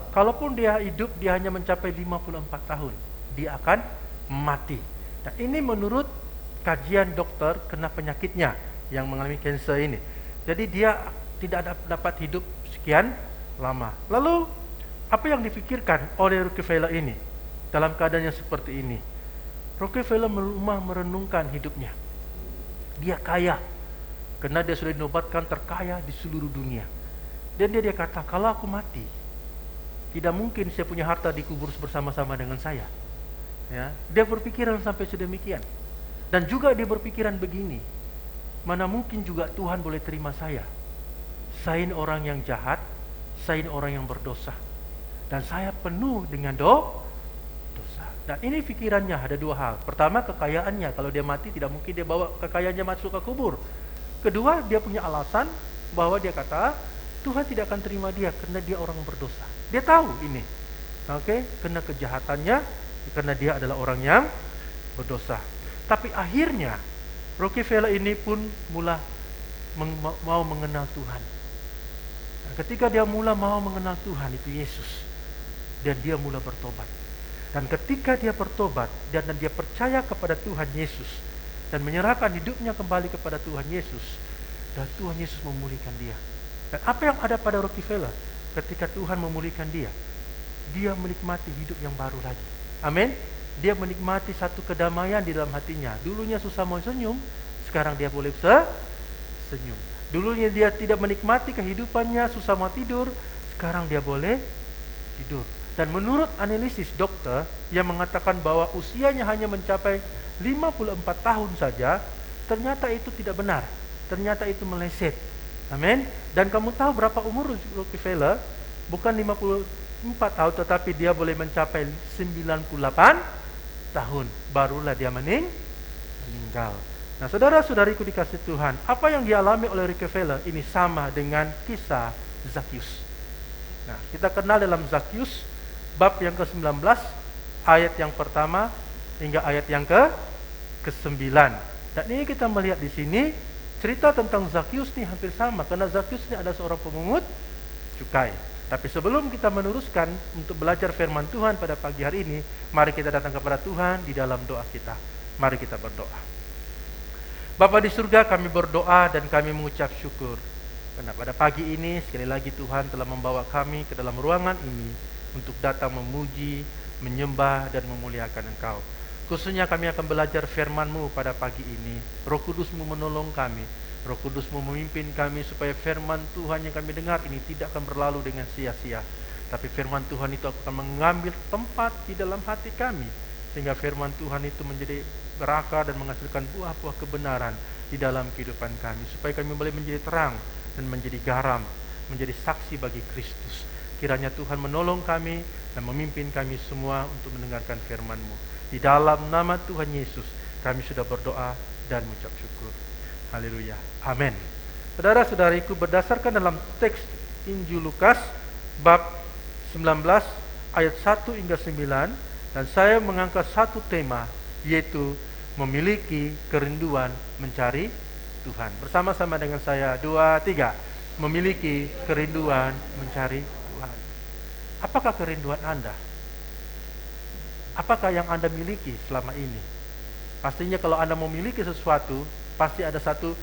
Speaker 4: kalaupun dia hidup, dia hanya mencapai 54 tahun, dia akan mati. Nah, ini menurut kajian dokter kena penyakitnya yang mengalami kanker ini. Jadi dia tidak dapat hidup sekian lama. Lalu apa yang dipikirkan oleh Rockefeller ini dalam keadaan yang seperti ini? Rockefeller merenungkan hidupnya. Dia kaya karena dia sudah dinobatkan terkaya di seluruh dunia. Dan dia kata, kalau aku mati, tidak mungkin saya punya harta dikubur bersama-sama dengan saya. Ya, dia berpikiran sampai sedemikian. Dan juga dia berpikiran begini, mana mungkin juga Tuhan boleh terima saya. Saya ini orang yang jahat, saya ini orang yang berdosa, dan saya penuh dengan dosa. Dan ini pikirannya ada 2 hal. Pertama, kekayaannya. Kalau dia mati, tidak mungkin dia bawa kekayaannya masuk ke kubur. Kedua, dia punya alasan bahwa dia kata Tuhan tidak akan terima dia karena dia orang berdosa. Dia tahu ini, karena kejahatannya, karena dia adalah orang yang berdosa. Tapi akhirnya Rockefeller ini pun mula mau mengenal Tuhan. Nah, ketika dia mula mau mengenal Tuhan, itu Yesus, dan dia mula bertobat. Dan ketika dia bertobat dan dia percaya kepada Tuhan Yesus dan menyerahkan hidupnya kembali kepada Tuhan Yesus, dan Tuhan Yesus memulihkan dia. Dan apa yang ada pada Rockefeller? ketika Tuhan memulihkan dia, dia menikmati hidup yang baru lagi. Amin. Dia menikmati satu kedamaian di dalam hatinya. Dulunya susah mau senyum, sekarang dia boleh senyum. Dulunya dia tidak menikmati kehidupannya, susah mau tidur, sekarang dia boleh tidur. Dan menurut analisis dokter yang mengatakan bahwa usianya hanya mencapai 54 tahun saja, ternyata itu tidak benar. Ternyata itu meleset. Amin. Dan kamu tahu berapa umur Rockefeller? Bukan 54 tahun, tetapi dia boleh mencapai 98 tahun. Barulah dia meninggal. Nah, saudara-saudariku dikasih Tuhan, apa yang dialami oleh Rockefeller ini sama dengan kisah Zakheus. Nah, kita kenal dalam Zakheus bab yang ke-19 ayat yang pertama hingga ayat yang ke-9. Dan ini kita melihat di sini cerita tentang Zakheus ini hampir sama, karena Zakheus ini adalah seorang pemungut cukai. Tapi sebelum kita meneruskan untuk belajar firman Tuhan pada pagi hari ini, mari kita datang kepada Tuhan di dalam doa kita. Mari kita berdoa. Bapa di surga, kami berdoa dan kami mengucap syukur karena pada pagi ini sekali lagi Tuhan telah membawa kami ke dalam ruangan ini untuk datang memuji, menyembah dan memuliakan Engkau. Khususnya kami akan belajar firman-Mu pada pagi ini. Roh Kudus-Mu menolong kami. Roh Kudus-Mu memimpin kami supaya firman Tuhan yang kami dengar ini tidak akan berlalu dengan sia-sia. Tapi firman Tuhan itu akan mengambil tempat di dalam hati kami, sehingga firman Tuhan itu menjadi berakar dan menghasilkan buah-buah kebenaran di dalam kehidupan kami, supaya kami boleh menjadi terang dan menjadi garam, menjadi saksi bagi Kristus. Kiranya Tuhan menolong kami dan memimpin kami semua untuk mendengarkan firman-Mu. Di dalam nama Tuhan Yesus kami sudah berdoa dan mengucap syukur. Haleluya. Amin. Saudara-saudariku, berdasarkan dalam teks Injil Lukas bab 19 ayat 1 hingga 9, dan saya mengangkat satu tema, yaitu memiliki kerinduan mencari Tuhan. Bersama-sama dengan saya, 2, 3. Memiliki kerinduan mencari Tuhan. Apakah kerinduan Anda? Apakah yang Anda miliki selama ini? Pastinya kalau Anda memiliki sesuatu, pasti ada satu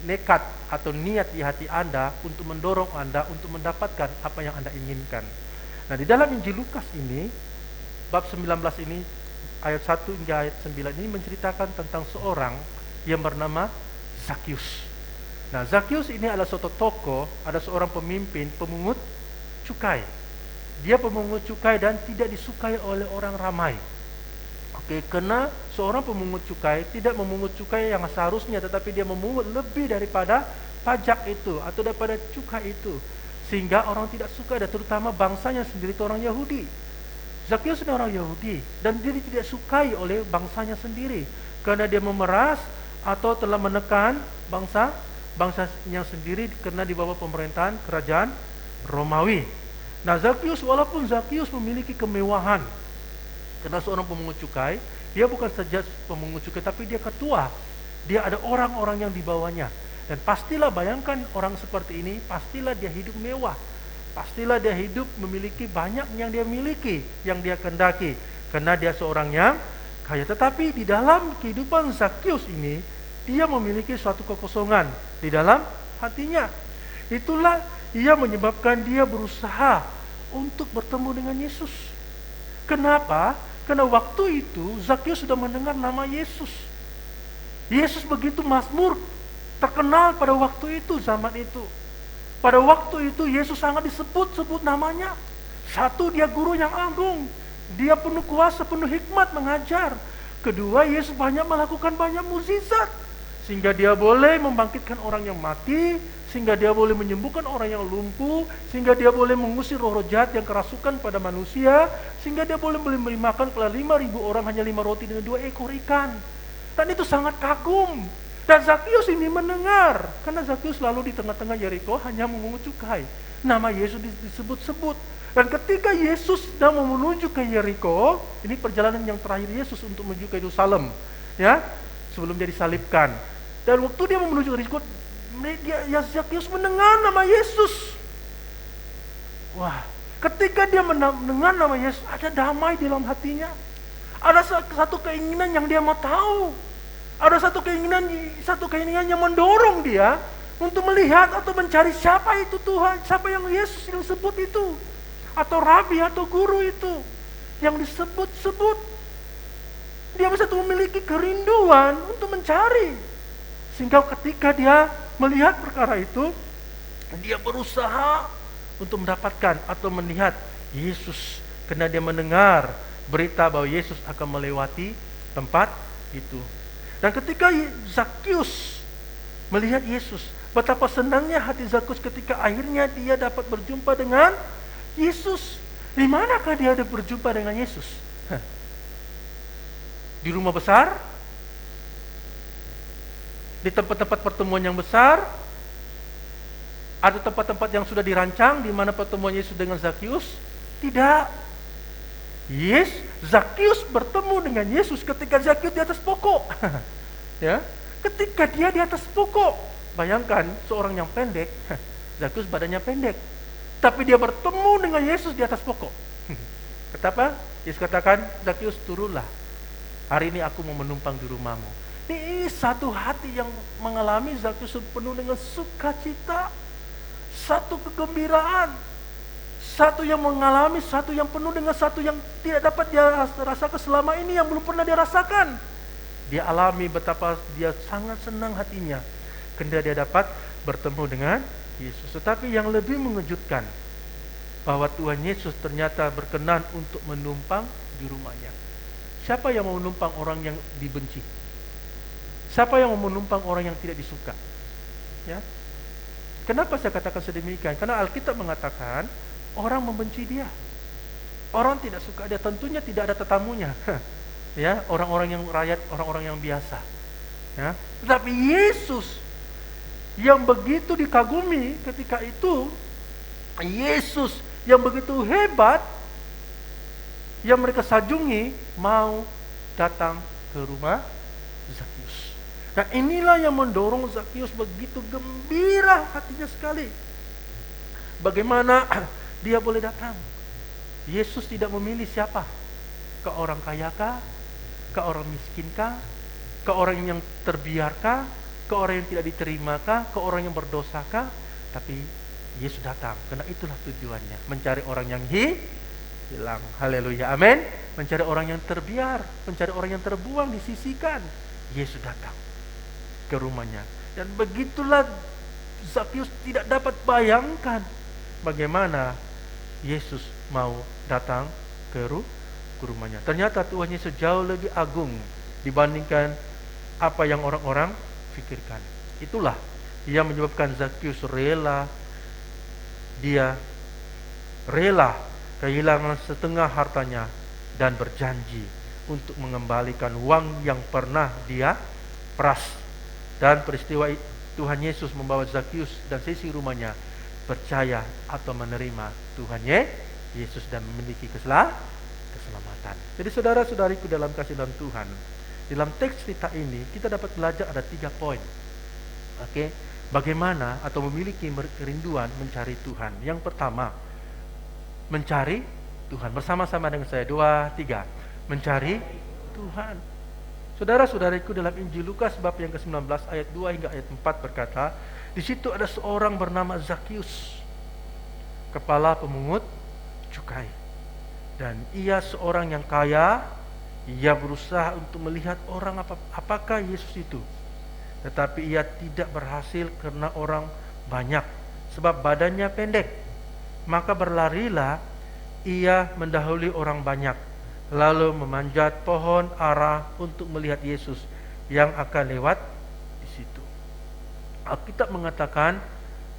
Speaker 4: nekat atau niat di hati Anda untuk mendorong Anda untuk mendapatkan apa yang Anda inginkan. Nah, di dalam Injil Lukas ini, bab 19 ini, ayat 1 hingga ayat 9 ini menceritakan tentang seorang yang bernama Zakheus. Nah, Zakheus ini adalah suatu tokoh, ada seorang pemimpin pemungut cukai. Dia pemungut cukai dan tidak disukai oleh orang ramai. Oke, karena seorang pemungut cukai tidak memungut cukai yang seharusnya, tetapi dia memungut lebih daripada pajak itu atau daripada cukai itu, sehingga orang tidak suka, dan terutama bangsanya sendiri itu orang Yahudi. Zakheus adalah orang Yahudi dan dia tidak sukai oleh bangsanya sendiri karena dia memeras atau telah menekan bangsanya sendiri karena di bawah pemerintahan kerajaan Romawi. Nah, Zakheus, walaupun Zakheus memiliki kemewahan karena seorang pemungut cukai, dia bukan saja pemungut cukai tapi dia ketua. Dia ada orang-orang yang di bawahnya. Dan pastilah bayangkan orang seperti ini, pastilah dia hidup mewah. Pastilah dia hidup memiliki banyak yang dia miliki, yang dia kendaki, karena dia seorang yang kaya. Tetapi di dalam kehidupan Zakheus ini, dia memiliki suatu kekosongan di dalam hatinya. Itulah ia menyebabkan dia berusaha untuk bertemu dengan Yesus. Kenapa? Karena waktu itu Zakheus sudah mendengar nama Yesus. Yesus begitu mazmur, terkenal pada waktu itu, zaman itu. Pada waktu itu Yesus sangat disebut-sebut namanya. Satu, dia guru yang agung. Dia penuh kuasa, penuh hikmat mengajar. Kedua, Yesus banyak melakukan banyak mukjizat. Sehingga dia boleh membangkitkan orang yang mati. Sehingga dia boleh menyembuhkan orang yang lumpuh. Sehingga dia boleh mengusir roh-roh jahat yang kerasukan pada manusia. Sehingga dia boleh memberi makan kepada 5.000 orang hanya 5 roti dan 2 ekor ikan. Dan itu sangat kagum. Dan Zakheus ini mendengar, karena Zakheus selalu di tengah-tengah Yeriko hanya memungut cukai. Nama Yesus disebut-sebut. Dan ketika Yesus sedang menuju ke Yeriko, ini perjalanan yang terakhir Yesus untuk menuju ke Yerusalem, ya, sebelum dia disalibkan. Dan waktu dia menuju ke Yeriko, Zakheus mendengar nama Yesus. Wah, ketika dia mendengar nama Yesus, ada damai di dalam hatinya. Ada satu keinginan yang dia mau tahu. Ada satu keinginan yang mendorong dia untuk melihat atau mencari siapa itu Tuhan, siapa yang Yesus yang sebut itu, atau rabi atau guru itu yang disebut-sebut. Dia bisa tuh memiliki kerinduan untuk mencari, sehingga ketika dia melihat perkara itu, dia berusaha untuk mendapatkan atau melihat Yesus, karena dia mendengar berita bahwa Yesus akan melewati tempat itu. Dan ketika Zakius melihat Yesus, betapa senangnya hati Zakius ketika akhirnya dia dapat berjumpa dengan Yesus. Di manakah dia ada berjumpa dengan Yesus? Di rumah besar? Di tempat-tempat pertemuan yang besar? Ada tempat-tempat yang sudah dirancang di mana pertemuan Yesus dengan Zakius? Tidak. Zakius bertemu dengan Yesus ketika Zakius di atas pokok. Ya, ketika dia di atas pokok. Bayangkan seorang yang pendek, Zakius badannya pendek, tapi dia bertemu dengan Yesus di atas pokok. Kata apa? Yesus katakan, Zakius turunlah. Hari ini aku mau menumpang di rumahmu. Ini satu hati yang mengalami Zakius penuh dengan sukacita, satu kegembiraan, satu yang mengalami, satu yang penuh dengan satu yang tidak dapat dia rasakan selama ini, yang belum pernah dia rasakan. Dia alami betapa dia sangat senang hatinya karena dia dapat bertemu dengan Yesus. Tetapi yang lebih mengejutkan, bahwa Tuhan Yesus ternyata berkenan untuk menumpang di rumahnya. Siapa yang mau menumpang orang yang dibenci? Siapa yang mau menumpang orang yang tidak disuka? Ya. Kenapa saya katakan sedemikian? Karena Alkitab mengatakan orang membenci dia, orang tidak suka dia. Tentunya tidak ada tetamunya, ya, orang-orang yang rakyat, orang-orang yang biasa. Ya. Tetapi Yesus yang begitu dikagumi ketika itu, Yesus yang begitu hebat, yang mereka sajungi, mau datang ke rumah Zakius. Nah, inilah yang mendorong Zakius begitu gembira hatinya sekali. Bagaimana dia boleh datang? Yesus tidak memilih siapa, ke orang kaya kah, ke orang miskin kah, ke orang yang terbiarkah, ke orang yang tidak diterima kah, ke orang yang berdosa kah? Tapi Yesus datang karena itulah tujuannya, mencari orang yang hilang. Haleluya, amin. Mencari orang yang terbiar, mencari orang yang terbuang, disisihkan. Yesus datang ke rumahnya. Dan begitulah Zakius tidak dapat bayangkan bagaimana Yesus mau datang ke rumahnya. Ternyata Tuhan Yesus jauh lebih agung dibandingkan apa yang orang-orang pikirkan. Itulah yang menyebabkan Zakius rela. Dia rela kehilangan setengah hartanya dan berjanji untuk mengembalikan uang yang pernah dia peras. Dan peristiwa Tuhan Yesus membawa Zakius dan sisi rumahnya percaya atau menerima Tuhan Yesus dan memiliki keselamatan. Jadi saudara-saudariku dalam kasih dalam Tuhan, dalam teks cerita ini kita dapat belajar ada 3 poin. Oke, bagaimana atau memiliki kerinduan mencari Tuhan. Yang pertama, mencari Tuhan. Bersama-sama dengan saya, 2, 3. Mencari Tuhan. Saudara-saudariku, dalam Injil Lukas bab yang ke-19 ayat 2 hingga ayat 4 berkata, di situ ada seorang bernama Zakius, kepala pemungut cukai. Dan ia seorang yang kaya. Ia berusaha untuk melihat orang apakah Yesus itu. Tetapi ia tidak berhasil karena orang banyak, sebab badannya pendek. Maka berlarilah ia mendahului orang banyak, lalu memanjat pohon ara untuk melihat Yesus yang akan lewat di situ. Alkitab mengatakan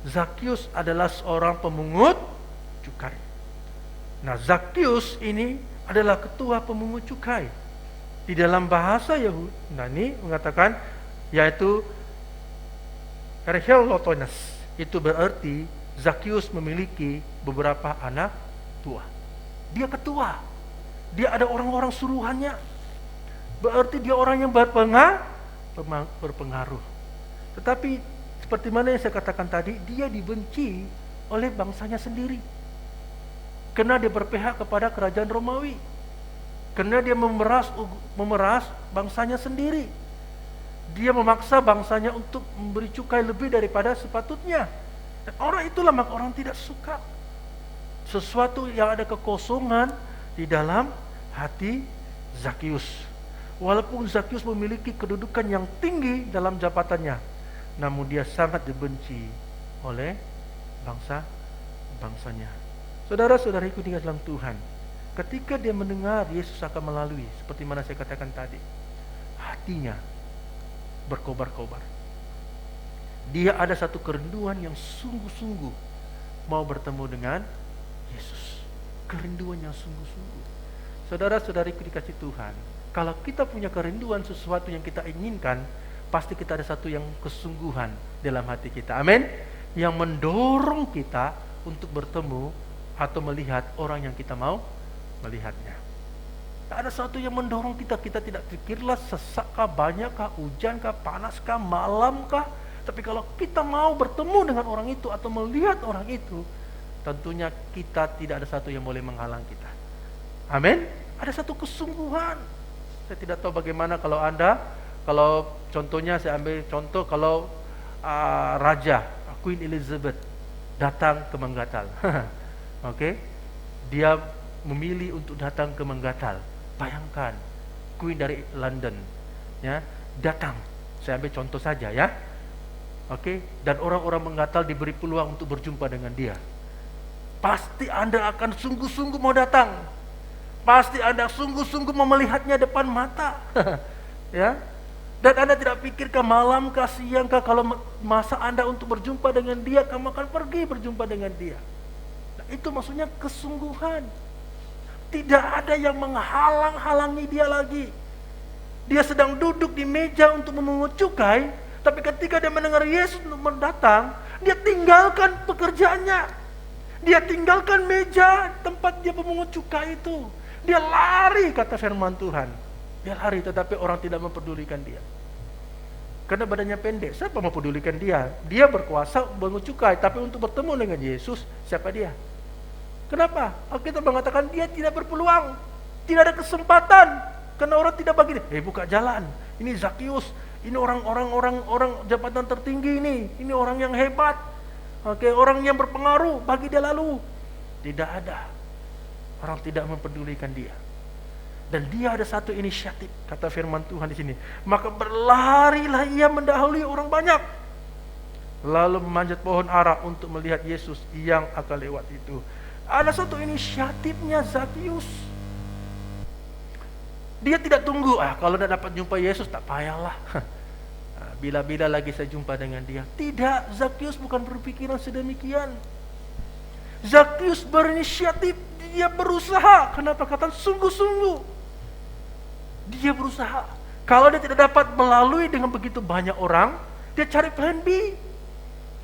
Speaker 4: Zakius adalah seorang pemungut cukai. Nah, Zakius ini adalah ketua pemungut cukai. Di dalam bahasa Yunani mengatakan yaitu Erhelotones. Itu berarti Zakius memiliki beberapa anak tua. Dia ketua. Dia ada orang-orang suruhannya. Berarti dia orang yang berpengaruh. Tetapi seperti mana yang saya katakan tadi, dia dibenci oleh bangsanya sendiri. Karena dia berpihak kepada kerajaan Romawi. Karena dia memeras bangsanya sendiri. Dia memaksa bangsanya untuk memberi cukai lebih daripada sepatutnya. Dan orang itulah maka orang tidak suka. Sesuatu yang ada kekosongan di dalam hati Zakius. Walaupun Zakius memiliki kedudukan yang tinggi dalam jabatannya, namun dia sangat dibenci oleh bangsa-bangsanya. Saudara-saudariku di dalam Tuhan, ketika dia mendengar Yesus akan melalui, seperti mana saya katakan tadi, hatinya berkobar-kobar. Dia ada satu kerinduan yang sungguh-sungguh mau bertemu dengan Yesus. Kerinduan yang sungguh-sungguh. Saudara-saudariku dikasih Tuhan, kalau kita punya kerinduan sesuatu yang kita inginkan, pasti kita ada satu yang kesungguhan dalam hati kita. Amin. Yang mendorong kita untuk bertemu atau melihat orang yang kita mau melihatnya. Ada sesuatu yang mendorong kita. Kita tidak pikirlah sesakkah, banyakkah, hujankah, panaskah, malamkah. Tapi kalau kita mau bertemu dengan orang itu atau melihat orang itu, tentunya kita tidak ada satu yang boleh menghalang kita. Amin. Ada satu kesungguhan. Saya tidak tahu bagaimana kalau Anda, kalau contohnya saya ambil contoh kalau Raja Queen Elizabeth datang ke Menggatal. Oke. Dia memilih untuk datang ke Menggatal. Bayangkan Queen dari London ya, datang. Saya ambil contoh saja ya. Oke, dan orang-orang Menggatal diberi peluang untuk berjumpa dengan dia. Pasti Anda akan sungguh-sungguh mau datang. Pasti Anda sungguh-sungguh mau melihatnya depan mata. Ya. Dan Anda tidak pikirkah malamkah, siangkah, kalau masa Anda untuk berjumpa dengan dia, kamu akan pergi berjumpa dengan dia. Nah, itu maksudnya kesungguhan. Tidak ada yang menghalang-halangi dia lagi. Dia sedang duduk di meja untuk memungut cukai, tapi ketika dia mendengar Yesus mendatang, dia tinggalkan pekerjaannya. Dia tinggalkan meja tempat dia memungut cukai itu. Dia lari, kata firman Tuhan. Dia lari, tetapi orang tidak mempedulikan dia. Karena badannya pendek, siapa mempedulikan dia? Dia berkuasa memungut cukai, tapi untuk bertemu dengan Yesus, siapa dia? Kenapa? Alkitab mengatakan dia tidak berpeluang, tidak ada kesempatan, karena orang tidak bagi dia. Buka jalan. Ini Zakius, ini orang jabatan tertinggi ini orang yang hebat. Oke, orang yang berpengaruh, bagi dia lalu. Tidak ada. Orang tidak mempedulikan dia. Dan dia ada satu inisiatif, kata firman Tuhan di sini. Maka berlarilah ia mendahului orang banyak, lalu memanjat pohon ara untuk melihat Yesus yang akan lewat itu. Ada satu inisiatifnya Zakius. Dia tidak tunggu, kalau tidak dapat jumpa Yesus tak payahlah. Bila-bila lagi saya jumpa dengan dia. Tidak, Zakius bukan berpikiran sedemikian. Zakius berinisiatif, dia berusaha. Kenapa kata sungguh-sungguh? Dia berusaha. Kalau dia tidak dapat melalui dengan begitu banyak orang, dia cari plan B,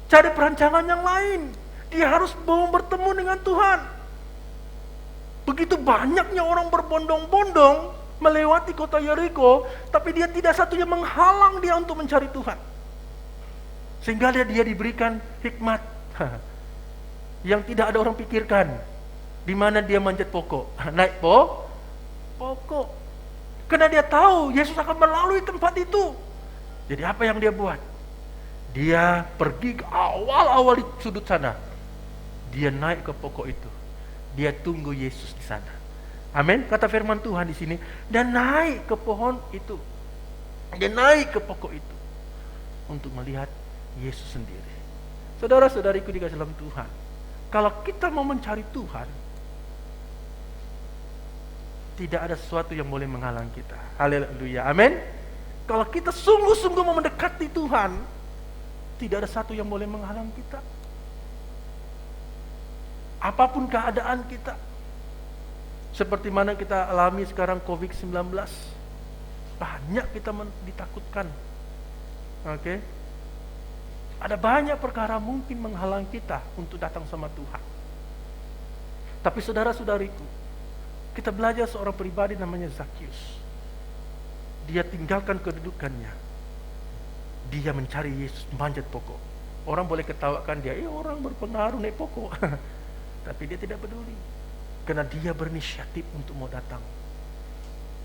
Speaker 4: cari perancangan yang lain. Dia harus mau bertemu dengan Tuhan. Begitu banyaknya orang berbondong-bondong melewati kota Yeriko, tapi dia tidak satu yang menghalang dia untuk mencari Tuhan. Sehingga dia diberikan hikmat yang tidak ada orang pikirkan. Di mana dia manjat pokok, naik pokok. Karena dia tahu Yesus akan melalui tempat itu. Jadi apa yang dia buat? Dia pergi ke awal-awal di sudut sana. Dia naik ke pokok itu. Dia tunggu Yesus di sana. Amin. Kata firman Tuhan di sini, dan naik ke pohon itu. Dia naik ke pokok itu untuk melihat Yesus sendiri. Saudara-saudariku dikasih dalam Tuhan, kalau kita mau mencari Tuhan, tidak ada sesuatu yang boleh menghalang kita. Haleluya. Amin. Kalau kita sungguh-sungguh mau mendekati Tuhan, tidak ada satu yang boleh menghalang kita. Apapun keadaan kita, seperti mana kita alami sekarang COVID-19, banyak kita ditakutkan. Oke. Ada banyak perkara mungkin menghalang kita untuk datang sama Tuhan. Tapi saudara-saudariku, kita belajar seorang pribadi namanya Zakius. Dia tinggalkan kedudukannya. Dia mencari Yesus, manjat pokok. Orang boleh ketawakan dia, orang berpengaruh naik pokok. Tapi dia tidak peduli. Karena dia berinisiatif untuk mau datang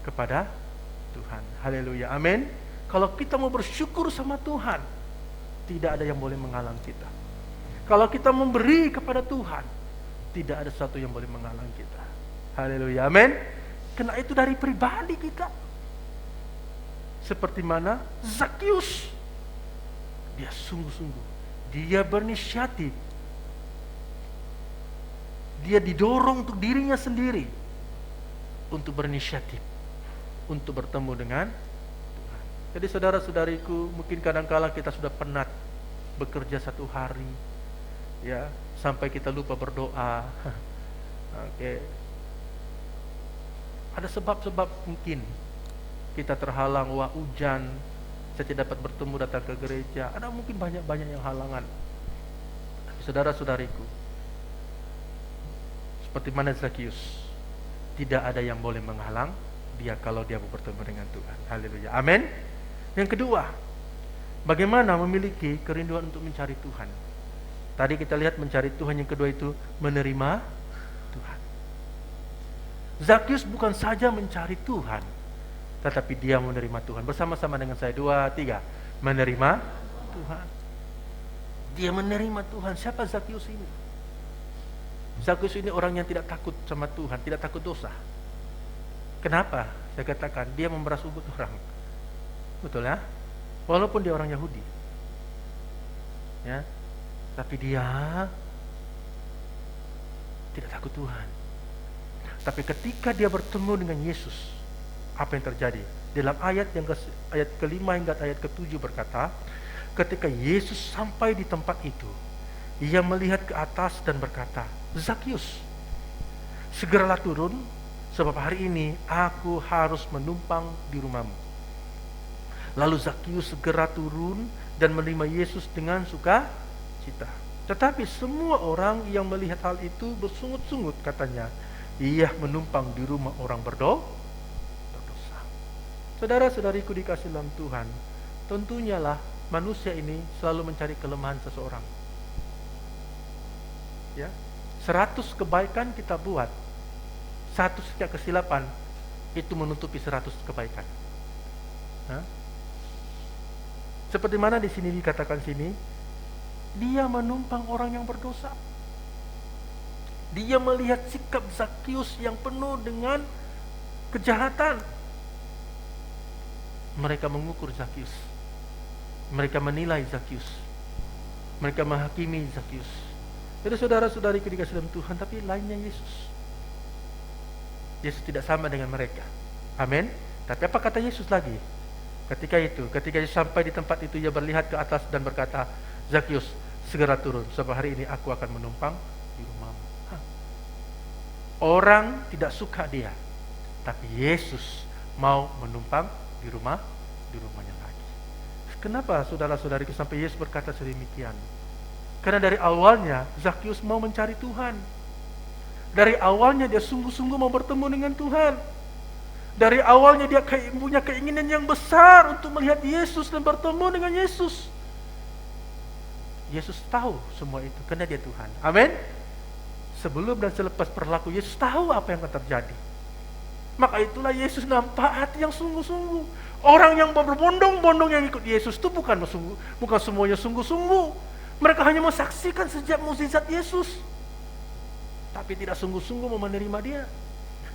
Speaker 4: kepada Tuhan. Haleluya. Amin. Kalau kita mau bersyukur sama Tuhan, tidak ada yang boleh menghalang kita. Kalau kita memberi kepada Tuhan, tidak ada sesuatu yang boleh menghalang kita. Haleluya, amin. Karena itu dari pribadi kita. Seperti mana Zakius, dia sungguh-sungguh, dia berinisiatif, dia didorong untuk dirinya sendiri untuk berinisiatif, untuk bertemu dengan Tuhan. Jadi saudara-saudariku, mungkin kadang-kala kita sudah penat bekerja satu hari, ya, sampai kita lupa berdoa. Oke. Ada sebab-sebab mungkin kita terhalang, wah hujan, saya tidak dapat bertemu, datang ke gereja. Ada mungkin banyak-banyak yang halangan. Tapi saudara-saudariku, seperti mana Zakius, tidak ada yang boleh menghalang dia kalau dia mau bertemu dengan Tuhan. Haleluya, amin. Yang kedua, bagaimana memiliki kerinduan untuk mencari Tuhan. Tadi kita lihat mencari Tuhan, yang kedua itu menerima Tuhan. Zakius bukan saja mencari Tuhan, tetapi dia menerima Tuhan. Bersama-sama dengan saya, 2, 3. Menerima Tuhan. Dia menerima Tuhan. Siapa Zakius ini? Zakius ini orang yang tidak takut sama Tuhan, tidak takut dosa. Kenapa? Saya katakan, dia memeras ubut orang. Betul ya? Walaupun dia orang Yahudi. Ya. Tapi dia tidak takut Tuhan. Tapi ketika dia bertemu dengan Yesus, apa yang terjadi? Dalam ayat ke-5 hingga ayat ke-7 berkata, ketika Yesus sampai di tempat itu, ia melihat ke atas dan berkata, Zakius, segeralah turun, sebab hari ini aku harus menumpang di rumahmu. Lalu Zakius segera turun dan menerima Yesus dengan sukacita. Tetapi semua orang yang melihat hal itu bersungut-sungut, katanya, ia menumpang di rumah orang berdosa. Saudara-saudariku dikasih dalam Tuhan, tentunya lah manusia ini selalu mencari kelemahan seseorang. Ya, 100 kebaikan kita buat, 1 saja kesilapan itu menutupi 100 kebaikan. Hah? Seperti mana di sini dikatakan sini, dia menumpang orang yang berdosa. Dia melihat sikap Zakius yang penuh dengan kejahatan. Mereka mengukur Zakius. Mereka menilai Zakius. Mereka menghakimi Zakius. Jadi saudara-saudariku dikasih dalam Tuhan, tapi lainnya Yesus. Yesus tidak sama dengan mereka. Amin. Tapi apa kata Yesus lagi? Ketika Yesus sampai di tempat itu, ia berlihat ke atas dan berkata, Zakius, segera turun, sebab hari ini aku akan menumpang di rumahmu. Orang tidak suka dia, tapi Yesus mau menumpang di rumahnya lagi. Kenapa saudara-saudariku sampai Yesus berkata sedemikian? Karena dari awalnya Zakius mau mencari Tuhan. Dari awalnya dia sungguh-sungguh mau bertemu dengan Tuhan. Dari awalnya dia punya keinginan yang besar untuk melihat Yesus dan bertemu dengan Yesus. Yesus tahu semua itu karena dia Tuhan. Amin. Sebelum dan selepas berlaku, Yesus tahu apa yang akan terjadi. Maka itulah Yesus nampak hati yang sungguh-sungguh. Orang yang berbondong-bondong yang ikut Yesus itu bukan semuanya sungguh-sungguh. Mereka hanya menyaksikan sejak mukjizat Yesus, tapi tidak sungguh-sungguh mau menerima dia.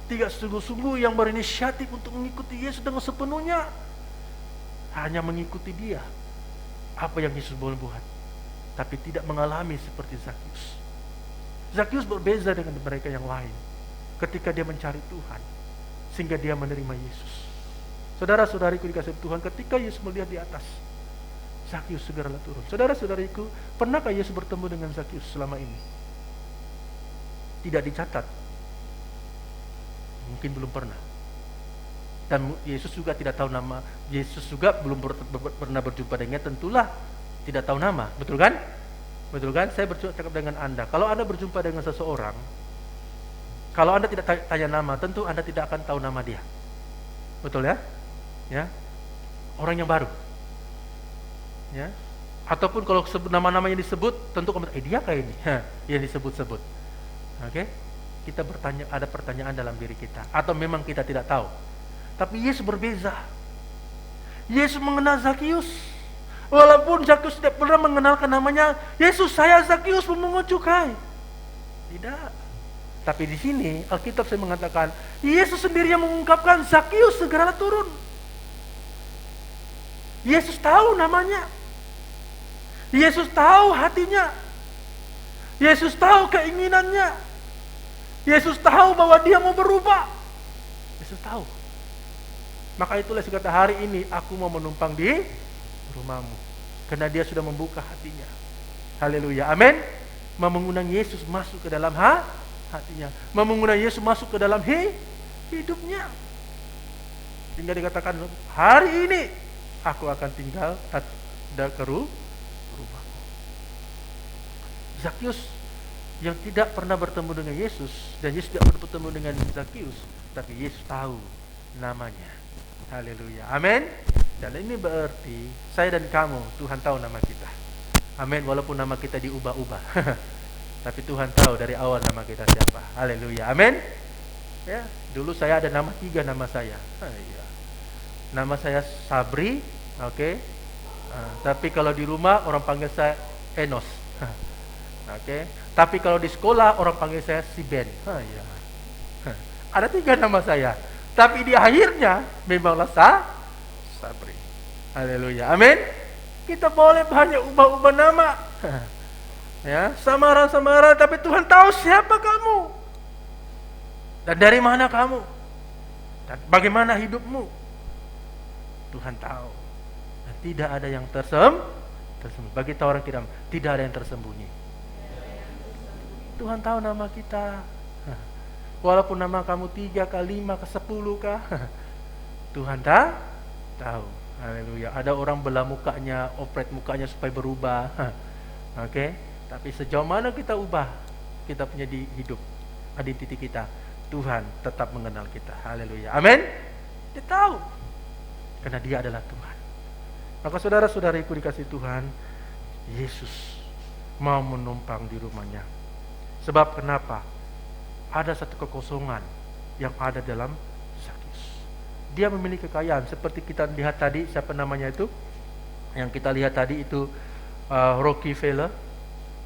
Speaker 4: Tidak sungguh-sungguh yang berinisiatif untuk mengikuti Yesus dengan sepenuhnya. Hanya mengikuti dia, apa yang Yesus boleh buat, tapi tidak mengalami seperti Zakius. Zakius berbeza dengan mereka yang lain ketika dia mencari Tuhan, sehingga dia menerima Yesus. Saudara-saudariku dikasih Tuhan, ketika Yesus melihat di atas, Zakius segeralah turun. Saudara-saudariku, pernahkah Yesus bertemu dengan Zakius selama ini? Tidak dicatat. Mungkin belum pernah. Dan Yesus juga tidak tahu nama. Yesus juga belum pernah berjumpa dengannya, tentulah tidak tahu nama. Betul kan? Betul kan? Saya bercakap dengan Anda. Kalau Anda berjumpa dengan seseorang, kalau Anda tidak tanya nama, tentu Anda tidak akan tahu nama dia. Betul ya? Ya. Orang yang baru. Ya. Ataupun kalau nama-nama yang disebut, tentu kamu dia kayak ini. Yang disebut-sebut. Oke? Kita bertanya, ada pertanyaan dalam diri kita, atau memang kita tidak tahu. Tapi Yesus berbeza. Yesus mengenal Zakius. Walaupun Zakius tidak pernah mengenalkan namanya, Yesus, saya Zakius pemungut cukai. Tidak. Tapi di sini Alkitab saya mengatakan, Yesus sendiri yang mengungkapkan, Zakius segeralah turun. Yesus tahu namanya. Yesus tahu hatinya. Yesus tahu keinginannya. Yesus tahu bahwa dia mau berubah. Yesus tahu. Maka itulah saya kata, hari ini aku mau menumpang di rumahmu. Karena dia sudah membuka hatinya. Haleluya. Amin. Mau mengundang Yesus masuk ke dalam hatinya. Mau mengundang Yesus masuk ke dalam hidupnya. Sehingga dikatakan, hari ini aku akan tinggal ke rumahmu. Zakius yang tidak pernah bertemu dengan Yesus, dan Yesus tidak pernah bertemu dengan Zakius, tapi Yesus tahu namanya. Haleluya. Amin. Dan ini berarti saya dan kamu, Tuhan tahu nama kita. Amin. Walaupun nama kita diubah-ubah, tapi Tuhan tahu dari awal nama kita siapa. Haleluya. Amin. Ya, dulu saya ada nama 3 nama saya. Ya. Nama saya Sabri, oke. Tapi kalau di rumah orang panggil saya Enos. Oke. Tapi kalau di sekolah orang panggil saya si Ben. Ya. Ada 3 nama saya. Tapi di akhirnya memanglah Sabri. Haleluya. Amin. Kita boleh banyak ubah-ubah nama. Ya, samaran-samaran, tapi Tuhan tahu siapa kamu. Dan dari mana kamu. Dan bagaimana hidupmu. Tuhan tahu. Dan tidak ada yang tersembunyi. Bagi orang tidak ada yang tersembunyi. Tuhan tahu nama kita. Walaupun nama kamu 3 kah, 5 kah, 10 kah, Tuhan tahu. Haleluya. Ada orang belah mukanya, operate mukanya supaya berubah. Oke. Tapi sejauh mana kita ubah kita punya di hidup, identiti kita, Tuhan tetap mengenal kita. Haleluya. Amin. Dia tahu. Karena dia adalah Tuhan. Maka saudara-saudariku dikasih Tuhan, Yesus mau menumpang di rumahnya. Sebab kenapa? Ada satu kekosongan yang ada dalam Zakius. Dia memiliki kekayaan. Seperti kita lihat tadi, siapa namanya itu? Yang kita lihat tadi itu Rockefeller.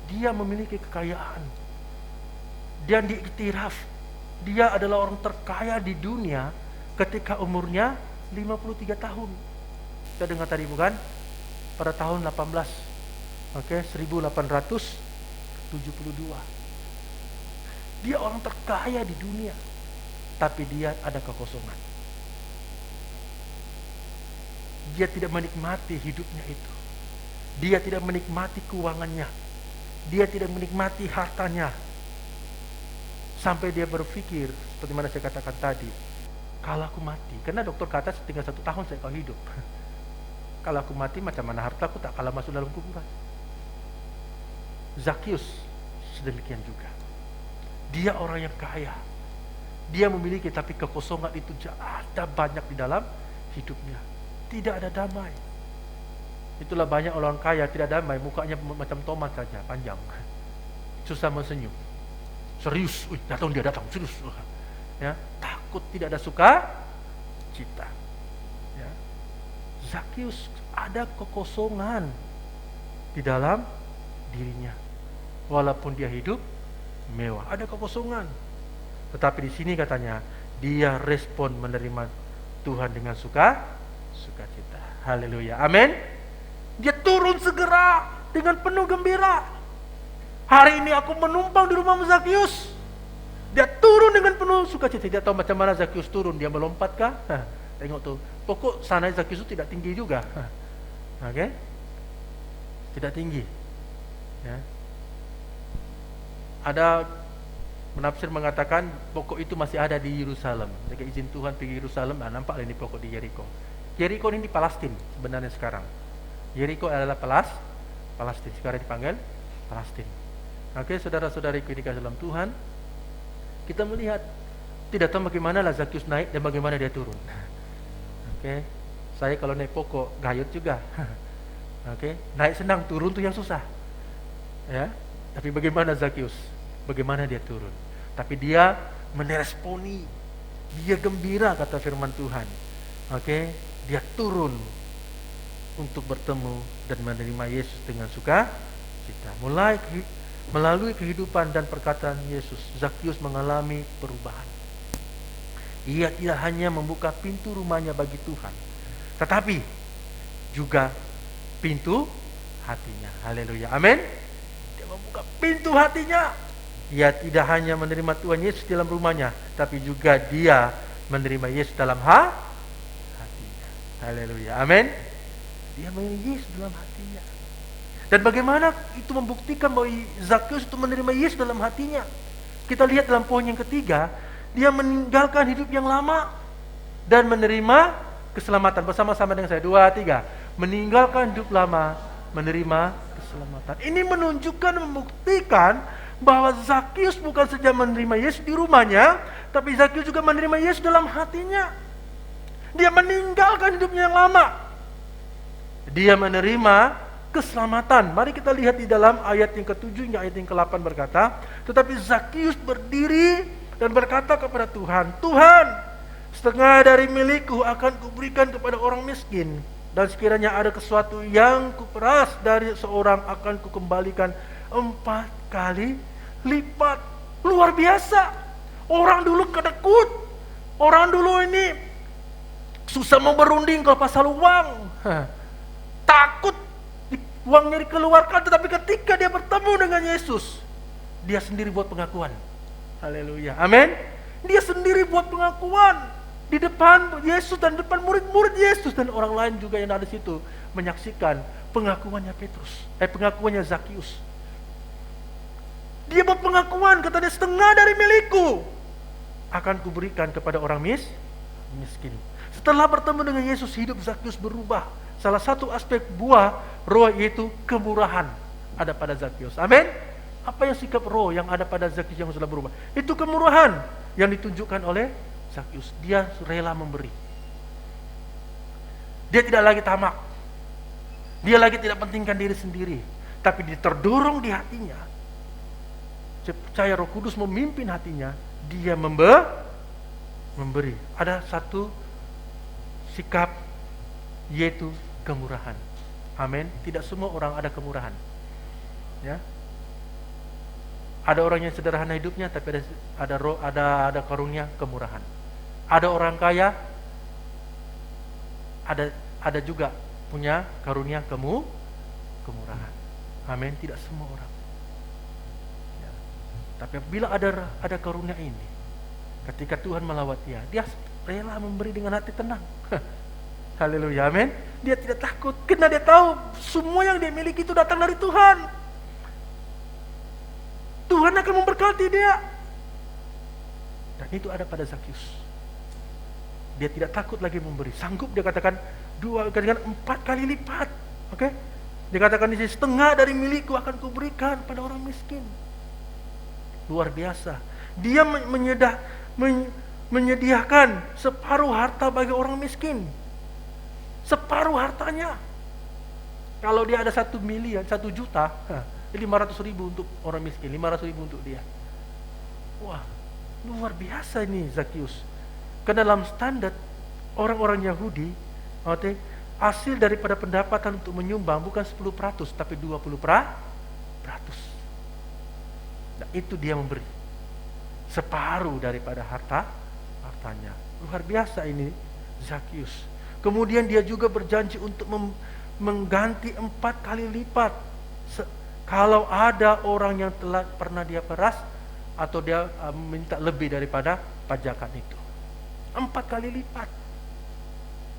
Speaker 4: Dia memiliki kekayaan. Dia diiktiraf. Dia adalah orang terkaya di dunia ketika umurnya 53 tahun. Kita dengar tadi bukan? Pada tahun 1872. Dia orang terkaya di dunia, tapi dia ada kekosongan. Dia tidak menikmati hidupnya itu. Dia tidak menikmati keuangannya. Dia tidak menikmati hartanya. Sampai dia berpikir, seperti mana saya katakan tadi, kalau aku mati, karena dokter kata tinggal 1 tahun saya akan hidup. Kalau aku mati, macam mana hartaku tak kalah masuk dalam kuburan. Zakius sedemikian juga. Dia orang yang kaya. Dia memiliki, tapi kekosongan itu ada banyak di dalam hidupnya. Tidak ada damai. Itulah banyak orang kaya tidak damai, mukanya macam tomat saja, panjang. Susah mensenyum. Serius, datang dia datang, serius. Ya, takut, tidak ada suka cita. Ya. Zakius ada kekosongan di dalam dirinya. Walaupun dia hidup mewah, ada kekosongan. Tetapi di sini katanya dia respon menerima Tuhan dengan sukacita. Haleluya. Amin. Dia turun segera dengan penuh gembira. Hari ini aku menumpang di rumah Zakius. Dia turun dengan penuh sukacita. Tidak tahu macam mana Zakius turun, dia melompat kah? Tengok tuh. Pokok sana Zakius itu tidak tinggi juga. Oke? Tidak tinggi. Ya. Ada penafsir mengatakan pokok itu masih ada di Yerusalem. Jika izin Tuhan pergi Yerusalem, nampak ini pokok di Yeriko. Yeriko ini di Palestina sebenarnya sekarang. Yeriko adalah Palestina. Sekarang dipanggil Palestina. Oke, saudara-saudariku yang dikasihi dalam Tuhan, kita melihat tidak tahu bagaimana lah Zakius naik dan bagaimana dia turun. Oke, saya kalau naik pokok gayut juga. Oke, naik senang, turun tuh yang susah. Ya, tapi bagaimana Zakius? Bagaimana dia turun? Tapi dia meresponi, dia gembira kata firman Tuhan. Oke, dia turun untuk bertemu dan menerima Yesus dengan sukacita. Melalui kehidupan dan perkataan Yesus, Zakius mengalami perubahan. Ia tidak hanya membuka pintu rumahnya bagi Tuhan, tetapi juga pintu hatinya. Haleluya, amin. Dia membuka pintu hatinya. Ia tidak hanya menerima Tuhan Yesus dalam rumahnya, tapi juga dia menerima Yesus dalam hatinya. Haleluya, amin. Dia menerima Yesus dalam hatinya. Dan bagaimana itu membuktikan bahwa Zakius itu menerima Yesus dalam hatinya? Kita lihat dalam poin yang ketiga, dia meninggalkan hidup yang lama dan menerima keselamatan. Bersama-sama dengan saya, 2, 3. Meninggalkan hidup lama, menerima keselamatan. Ini menunjukkan, membuktikan bahwa Zakius bukan saja menerima Yesus di rumahnya, tapi Zakius juga menerima Yesus dalam hatinya. Dia meninggalkan hidupnya yang lama. Dia menerima keselamatan. Mari kita lihat di dalam ayat yang ke-7 hingga ayat yang ke-8 berkata, tetapi Zakius berdiri dan berkata kepada Tuhan, Tuhan, setengah dari milikku akan kuberikan kepada orang miskin, dan sekiranya ada sesuatu yang kuperas dari seorang akan kukembalikan 4 kali lipat. Luar biasa. Orang dulu kedekut. Orang dulu ini susah mau berunding kalau pasal uang. Takut uangnya dikeluarkan, tetapi ketika dia bertemu dengan Yesus, dia sendiri buat pengakuan. Haleluya, amin. Dia sendiri buat pengakuan di depan Yesus dan depan murid-murid Yesus, dan orang lain juga yang ada di situ menyaksikan pengakuannya pengakuannya Zakius. Dia buat pengakuan, kata dia, setengah dari milikku akan kuberikan kepada orang miskin. Setelah bertemu dengan Yesus, hidup Zakius berubah. Salah satu aspek buah roh yaitu kemurahan ada pada Zakius. Amin. Apa yang sikap roh yang ada pada Zakius yang sudah berubah? Itu kemurahan yang ditunjukkan oleh Zakius. Dia rela memberi. Dia tidak lagi tamak. Dia lagi tidak pentingkan diri sendiri, tapi dia terdorong di hatinya. Saya percaya Roh Kudus memimpin hatinya. Dia memberi. Ada satu sikap yaitu kemurahan. Amin. Tidak semua orang ada kemurahan. Ya. Ada orang yang sederhana hidupnya, tapi ada karunia kemurahan. Ada orang kaya, ada juga punya karunia kemurahan. Amin. Tidak semua orang. Ya. Tapi bila ada karunia ini, ketika Tuhan melawat dia rela memberi dengan hati tenang. Haleluya, amin. Dia tidak takut, karena dia tahu semua yang dia miliki itu datang dari Tuhan. Tuhan akan memberkati dia. Dan itu ada pada Zakius. Dia tidak takut lagi memberi. Sanggup dia katakan 4 kali lipat. Oke? Dia katakan di sini, setengah dari milikku akan kuberikan pada orang miskin. Luar biasa. Dia menyediakan separuh harta bagi orang miskin. Separuh hartanya. Kalau dia ada 1 miliar, 1 juta, 500 ribu untuk orang miskin, 500 ribu untuk dia. Wah, luar biasa ini Zakius. Karena dalam standar orang-orang Yahudi, hasil daripada pendapatan untuk menyumbang bukan 10%, tapi 20%. Nah, itu dia memberi. Separuh daripada hartanya. Luar biasa ini Zakius. Kemudian dia juga berjanji untuk mengganti 4 kali lipat. Kalau ada orang yang telah pernah dia peras, atau dia minta lebih daripada pajakan itu. 4 kali lipat.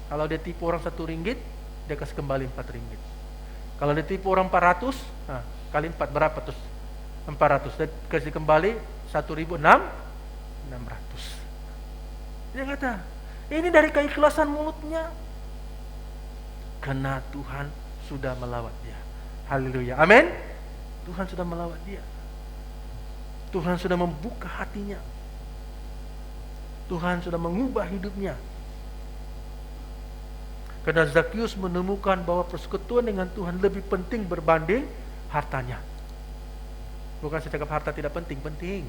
Speaker 4: Kalau dia tipu orang 1 ringgit, dia kasih kembali 4 ringgit. Kalau dia tipu orang 400, kali 4 berapa terus? 400. Dia kasih kembali 1.600. Dia kata, ini dari keikhlasan mulutnya. Karena Tuhan sudah melawat dia. Haleluya. Amin. Tuhan sudah melawat dia. Tuhan sudah membuka hatinya. Tuhan sudah mengubah hidupnya. Karena Zakius menemukan bahwa persekutuan dengan Tuhan lebih penting berbanding hartanya. Bukan saya cakap harta tidak penting, penting.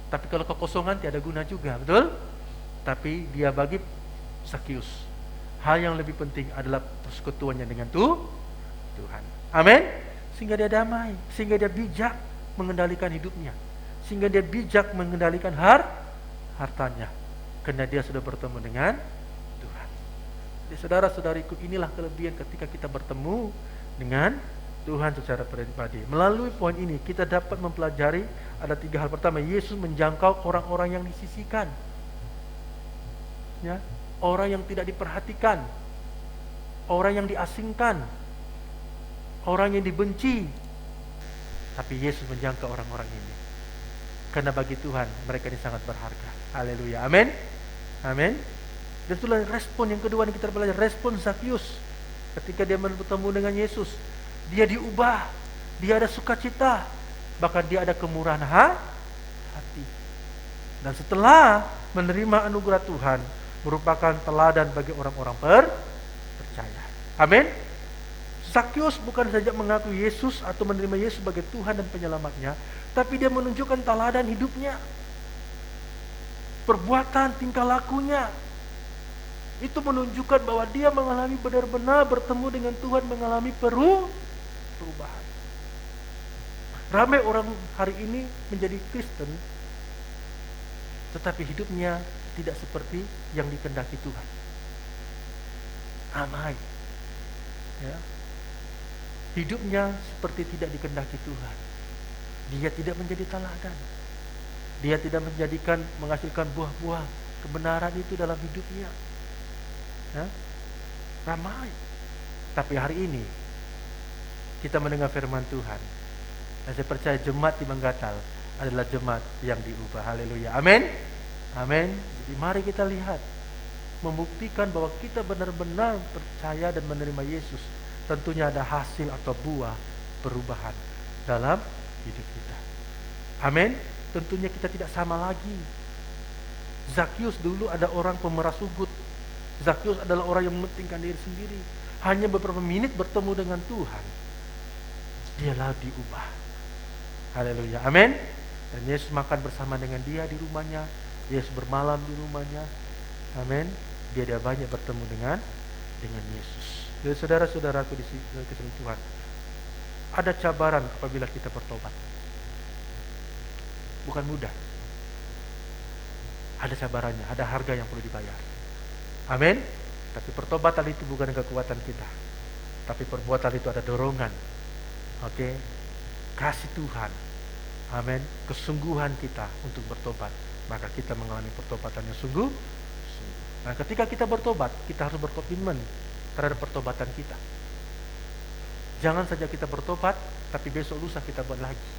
Speaker 4: Tapi kalau kekosongan tiada guna juga, betul? Tapi dia bagi Zakius Hal yang lebih penting adalah persekutuannya dengan Tuhan. Amin. Sehingga dia damai, sehingga dia bijak mengendalikan hidupnya, sehingga dia bijak mengendalikan hartanya, karena dia sudah bertemu dengan Tuhan. Jadi saudara-saudariku, inilah kelebihan ketika kita bertemu dengan Tuhan secara pribadi. Melalui poin ini kita dapat mempelajari ada 3 hal. Pertama, Yesus menjangkau orang-orang yang disisihkan, ya, orang yang tidak diperhatikan, orang yang diasingkan, orang yang dibenci. Tapi Yesus menjangkau orang-orang ini, karena bagi Tuhan mereka ini sangat berharga. Haleluya, amin, amin. Dan itulah respon yang kedua yang kita belajar, respon Zakius ketika dia bertemu dengan Yesus. Dia diubah, dia ada sukacita, bahkan dia ada kemurahan hati. Dan setelah menerima anugerah Tuhan, merupakan teladan bagi orang-orang percaya. Amin. Zakius bukan saja mengaku Yesus atau menerima Yesus sebagai Tuhan dan penyelamatnya, tapi dia menunjukkan teladan hidupnya, perbuatan, tingkah lakunya. Itu menunjukkan bahwa dia mengalami benar-benar bertemu dengan Tuhan, mengalami perubahan. Ramai orang hari ini menjadi Kristen, tetapi hidupnya tidak seperti yang dikehendaki Tuhan. Ramai, ya, hidupnya seperti tidak dikehendaki Tuhan. Dia tidak menjadi teladan. Dia tidak menghasilkan buah-buah kebenaran itu dalam hidupnya. Ya, ramai. Tapi hari ini kita mendengar firman Tuhan, dan saya percaya jemaat di Manggatal adalah jemaat yang diubah. Haleluya, amin, amin. Jadi mari kita lihat, membuktikan bahwa kita benar-benar percaya dan menerima Yesus. Tentunya ada hasil atau buah perubahan dalam hidup kita. Amin. Tentunya kita tidak sama lagi. Zakius dulu ada orang pemeras sugut. Zakius adalah orang yang mementingkan diri sendiri. Hanya beberapa menit bertemu dengan Tuhan, dialah diubah. Haleluya, amin. Dan Yesus makan bersama dengan dia di rumahnya. Yesus bermalam di rumahnya. Amin. Dia banyak bertemu dengan Yesus. Jadi saudara-saudaraku di kasih Tuhan, ada cabaran apabila kita bertobat. Bukan mudah. Ada cabarannya, ada harga yang perlu dibayar. Amin. Tapi pertobatan itu bukan kekuatan kita, tapi perbuatan itu ada dorongan. Oke, kasih Tuhan. Amin. Kesungguhan kita untuk bertobat, maka kita mengalami pertobatan yang sungguh. Nah, ketika kita bertobat, kita harus berkomitmen terhadap pertobatan kita. Jangan saja kita bertobat, tapi besok lusa kita buat lagi.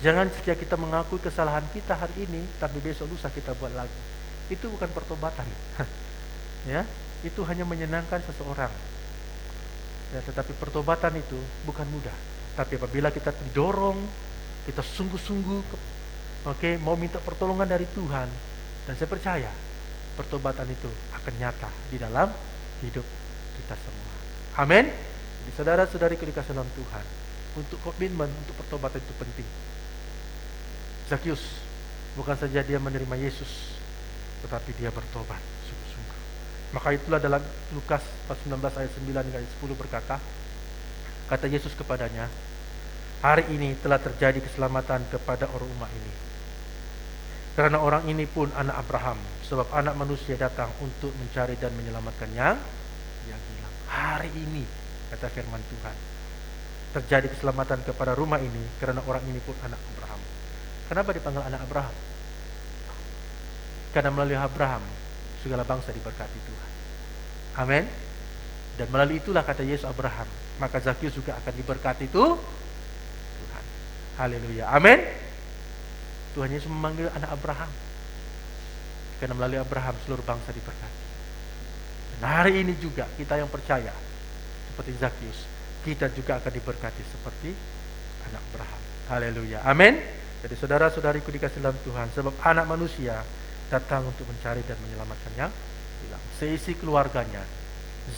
Speaker 4: Jangan saja kita mengakui kesalahan kita hari ini, tapi besok lusa kita buat lagi. Itu bukan pertobatan. Ya, itu hanya menyenangkan seseorang. Ya, tetapi pertobatan itu bukan mudah. Tapi apabila kita didorong, kita sungguh-sungguh, mau minta pertolongan dari Tuhan, dan saya percaya pertobatan itu akan nyata di dalam hidup kita semua. Amin. Jadi saudara-saudari dikasih dalam Tuhan, untuk komitmen untuk pertobatan itu penting. Zakius bukan saja dia menerima Yesus, tetapi dia bertobat sungguh-sungguh. Maka itulah dalam Lukas 19 ayat 9 hingga ayat 10 berkata, kata Yesus kepadanya, hari ini telah terjadi keselamatan kepada orang rumah ini. Karena orang ini pun anak Abraham, sebab anak manusia datang untuk mencari dan menyelamatkan yang hilang. Hari ini, kata firman Tuhan, terjadi keselamatan kepada rumah ini, karena orang ini pun anak Abraham. Kenapa dipanggil anak Abraham? Karena melalui Abraham segala bangsa diberkati Tuhan. Amin. Dan melalui itulah kata Yesus Abraham, maka Zakius juga akan diberkati Tuhan. Haleluya, amin. Tuhan Yesus memanggil anak Abraham, karena melalui Abraham seluruh bangsa diberkati. Dan hari ini juga kita yang percaya seperti Zakius, kita juga akan diberkati seperti anak Abraham. Haleluya, amin. Jadi saudara-saudariku dikasih dalam Tuhan, sebab anak manusia datang untuk mencari dan menyelamatkan yang hilang. Seisi keluarganya,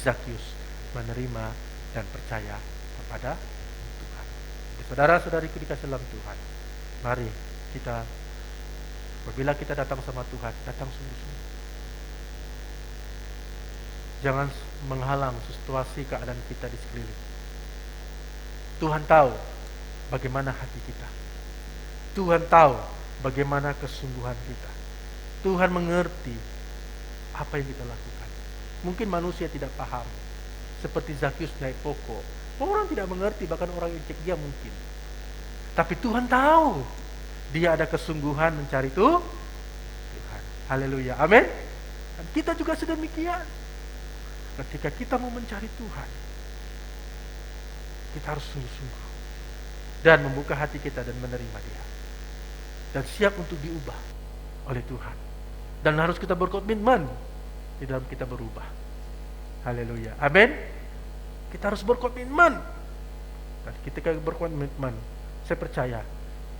Speaker 4: Zakius menerima dan percaya kepada Tuhan. Jadi saudara-saudariku dikasih dalam Tuhan, mari kita, apabila kita datang sama Tuhan, datang sungguh-sungguh. jangan menghalang situasi keadaan kita di sekeliling. Tuhan tahu bagaimana hati kita. Tuhan tahu bagaimana kesungguhan kita. Tuhan mengerti apa yang kita lakukan. Mungkin manusia tidak paham. Seperti Zakius naik pokok. Orang tidak mengerti, bahkan orang yang cek dia mungkin. Tapi Tuhan tahu. Dia ada kesungguhan mencari Tuhan. Haleluya. Amin. Dan kita juga sedemikian. Ketika kita mau mencari Tuhan, kita harus sungguh-sungguh. Dan membuka hati kita dan menerima Dia. Dan siap untuk diubah oleh Tuhan. Dan harus kita berkomitmen di dalam kita berubah. Haleluya. Amin. Kita harus berkomitmen. Dan ketika berkomitmen, saya percaya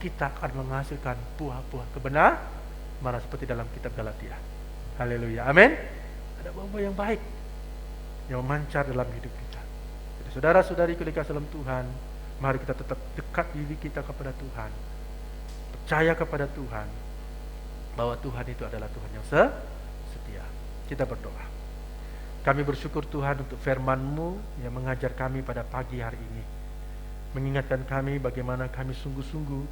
Speaker 4: kita akan menghasilkan buah-buah kebenaran seperti dalam kitab Galatia. Haleluya. Amin. Ada buah-buah yang baik yang memancar dalam hidup kita. Jadi saudara-saudari dikasih dalam Tuhan, mari kita tetap dekat diri kita kepada Tuhan. Percaya kepada Tuhan bahwa Tuhan itu adalah Tuhan yang setia. Kita berdoa. Kami bersyukur Tuhan untuk firman-Mu yang mengajar kami pada pagi hari ini. Mengingatkan kami bagaimana kami sungguh-sungguh